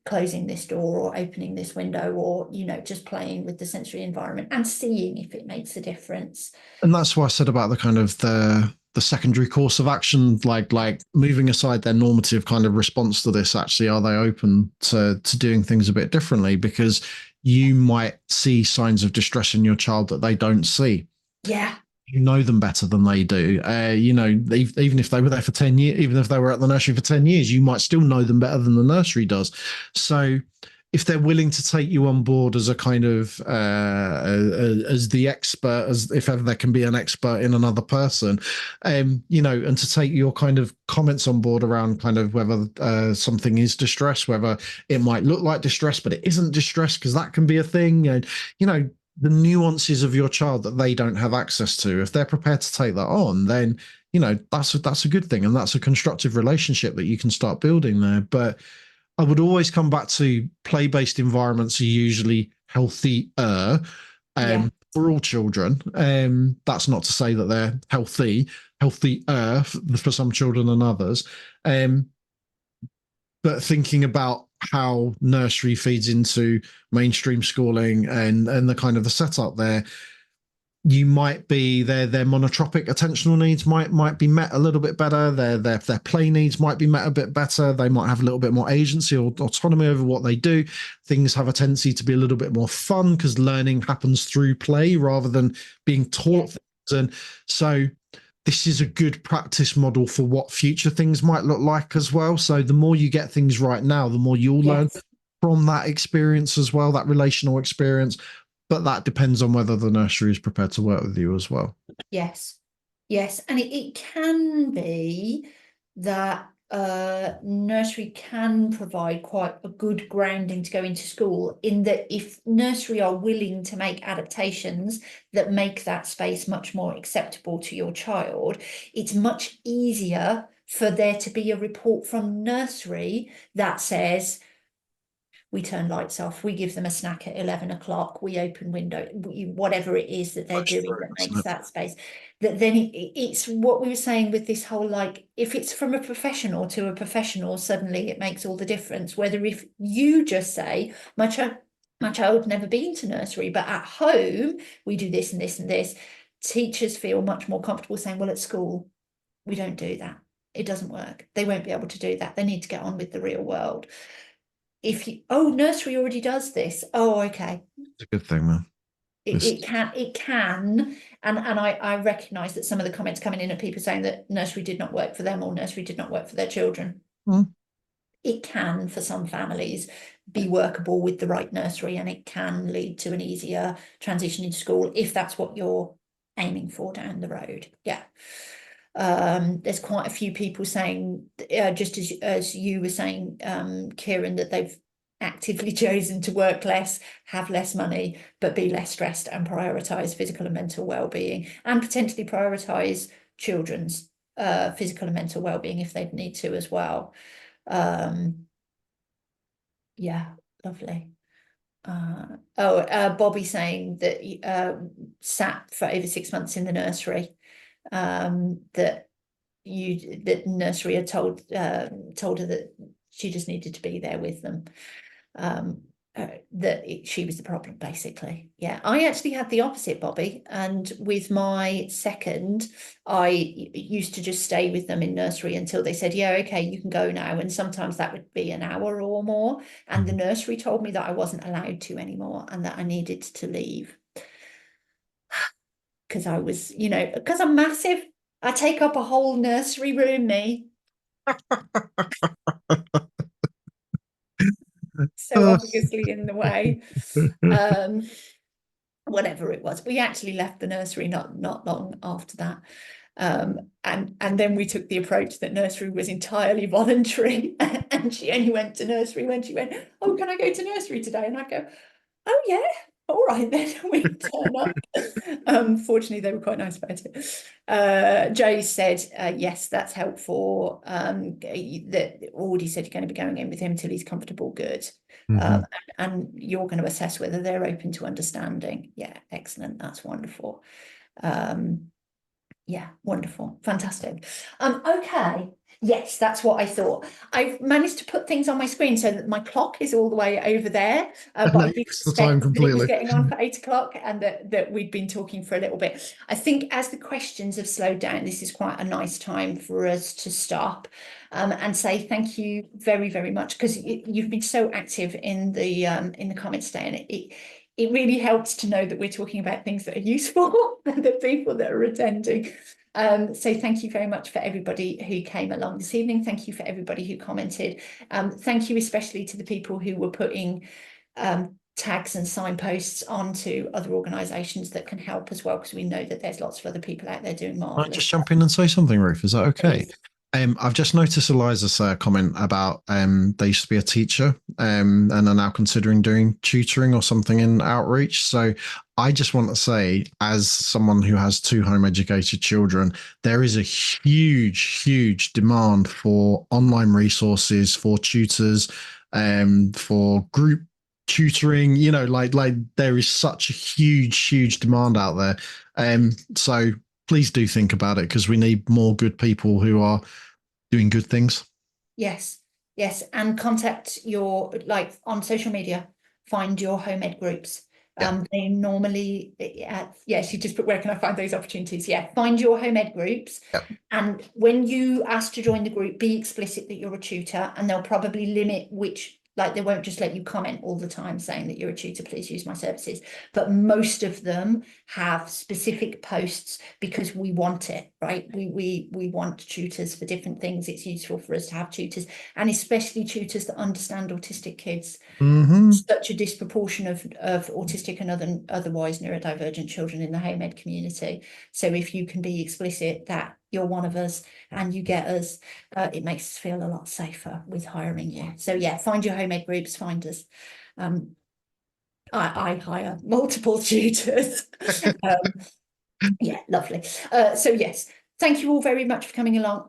closing this door or opening this window, or just playing with the sensory environment and seeing if it makes a difference? And that's what I said about the kind of the secondary course of action, like moving aside their normative kind of response to this. Actually, are they open to doing things a bit differently? Because you might see signs of distress in your child that they don't see. Yeah. You know them better than they do. Even if they were there for 10 years, even if they were at the nursery for 10 years, you might still know them better than the nursery does. So if they're willing to take you on board as a kind of as the expert, as if ever there can be an expert in another person, you know, and to take your kind of comments on board around kind of whether something is distress, whether it might look like distress but it isn't distress, because that can be a thing. And you know, the nuances of your child that they don't have access to, if they're prepared to take that on, then you know, that's a good thing, and that's a constructive relationship that you can start building there. But I would always come back to play-based environments are usually healthier Yeah. for all children. That's not to say that they're healthier for some children than others. But thinking about how nursery feeds into mainstream schooling and the kind of the setup there, you might be their monotropic attentional needs might be met a little bit better. Their play needs might be met a bit better. They might have a little bit more agency or autonomy over what they do. Things have a tendency to be a little bit more fun because learning happens through play rather than being taught things. And so this is a good practice model for what future things might look like as well. So the more you get things right now, the more you'll learn Yes. from that experience as well, that relational experience. But that depends on whether the nursery is prepared to work with you as well. Yes. Yes. And it can be that nursery can provide quite a good grounding to go into school, in that if nursery are willing to make adaptations that make that space much more acceptable to your child, it's much easier for there to be a report from nursery that says, we turn lights off, we give them a snack at 11 o'clock, we open window, whatever it is that they're That's doing true, that isn't makes it? that space. That then it's what we were saying with this whole, like, if it's from a professional to a professional, suddenly it makes all the difference. Whether if you just say, my child's never been to nursery, but at home we do this and this and this, teachers feel much more comfortable saying, well, at school we don't do that, it doesn't work, they won't be able to do that, they need to get on with the real world. If you, oh, nursery already does this, oh, okay, It's a good thing, man. it can, and I recognize that some of the comments coming in are people saying that nursery did not work for them or nursery did not work for their children. It can, for some families, be workable with the right nursery, and it can lead to an easier transition into school if that's what you're aiming for down the road. Yeah. There's quite a few people saying, just as you were saying, Kieran, that they've actively chosen to work less, have less money, but be less stressed, and prioritize physical and mental well-being, and potentially prioritize children's physical and mental well-being if they need to as well. Yeah, lovely. Bobby saying that sat for over 6 months in the nursery, that nursery had told her that she just needed to be there with them, she was the problem, basically. Yeah, I actually had the opposite, Bobby, and with my second, I used to just stay with them in nursery until they said, yeah, okay, you can go now, and sometimes that would be an hour or more, and the nursery told me that I wasn't allowed to anymore and that I needed to leave because I was, because I'm massive, I take up a whole nursery room, me. So obviously in the way. Whatever it was, we actually left the nursery not long after that, and then we took the approach that nursery was entirely voluntary, and she only went to nursery when she went, oh, can I go to nursery today? And I'd go, oh yeah, all right then. We turn up. Fortunately they were quite nice about it. Jay said, yes, that's helpful, that already said you're going to be going in with him till he's comfortable. Good. And you're going to assess whether they're open to understanding. Yeah, excellent, that's wonderful. Yeah, wonderful, fantastic. Okay, yes, that's what I thought. I've managed to put things on my screen so that my clock is all the way over there, but I did The time suspect that it was completely. getting on for 8 o'clock, and that we'd been talking for a little bit. I think as the questions have slowed down, this is quite a nice time for us to stop and say thank you very, very much, because you've been so active in the comments today, and it really helps to know that we're talking about things that are useful for the people that are attending. So thank you very much for everybody who came along this evening. Thank you for everybody who commented. Thank you especially to the people who were putting tags and signposts onto other organisations that can help as well, because we know that there's lots of other people out there doing Can I marvellous just stuff. jump in and say something, Ruth? Is that okay? Please. I've just noticed Eliza say a comment about they used to be a teacher and are now considering doing tutoring or something in outreach. So I just want to say, as someone who has two home educated children, there is a huge demand for online resources, for tutors, for group tutoring. You know, like there is such a huge demand out there. So please do think about it, because we need more good people who are doing good things. Yes, yes, and contact your, like, on social media, find your home ed groups. They normally, yes, you just put, where can I find those opportunities? Yeah, find your home ed groups. Yep. And when you ask to join the group, be explicit that you're a tutor, and they'll probably limit which, like, they won't just let you comment all the time saying that you're a tutor, please use my services. But most of them have specific posts because we want it, right? We want tutors for different things. It's useful for us to have tutors, and especially tutors that understand autistic kids. Such a disproportion of autistic and otherwise neurodivergent children in the home ed community. So if you can be explicit that you're one of us and you get us, it makes us feel a lot safer with hiring you. So yeah, find your home ed groups, find us. I hire multiple tutors. Yeah, lovely. So yes, thank you all very much for coming along.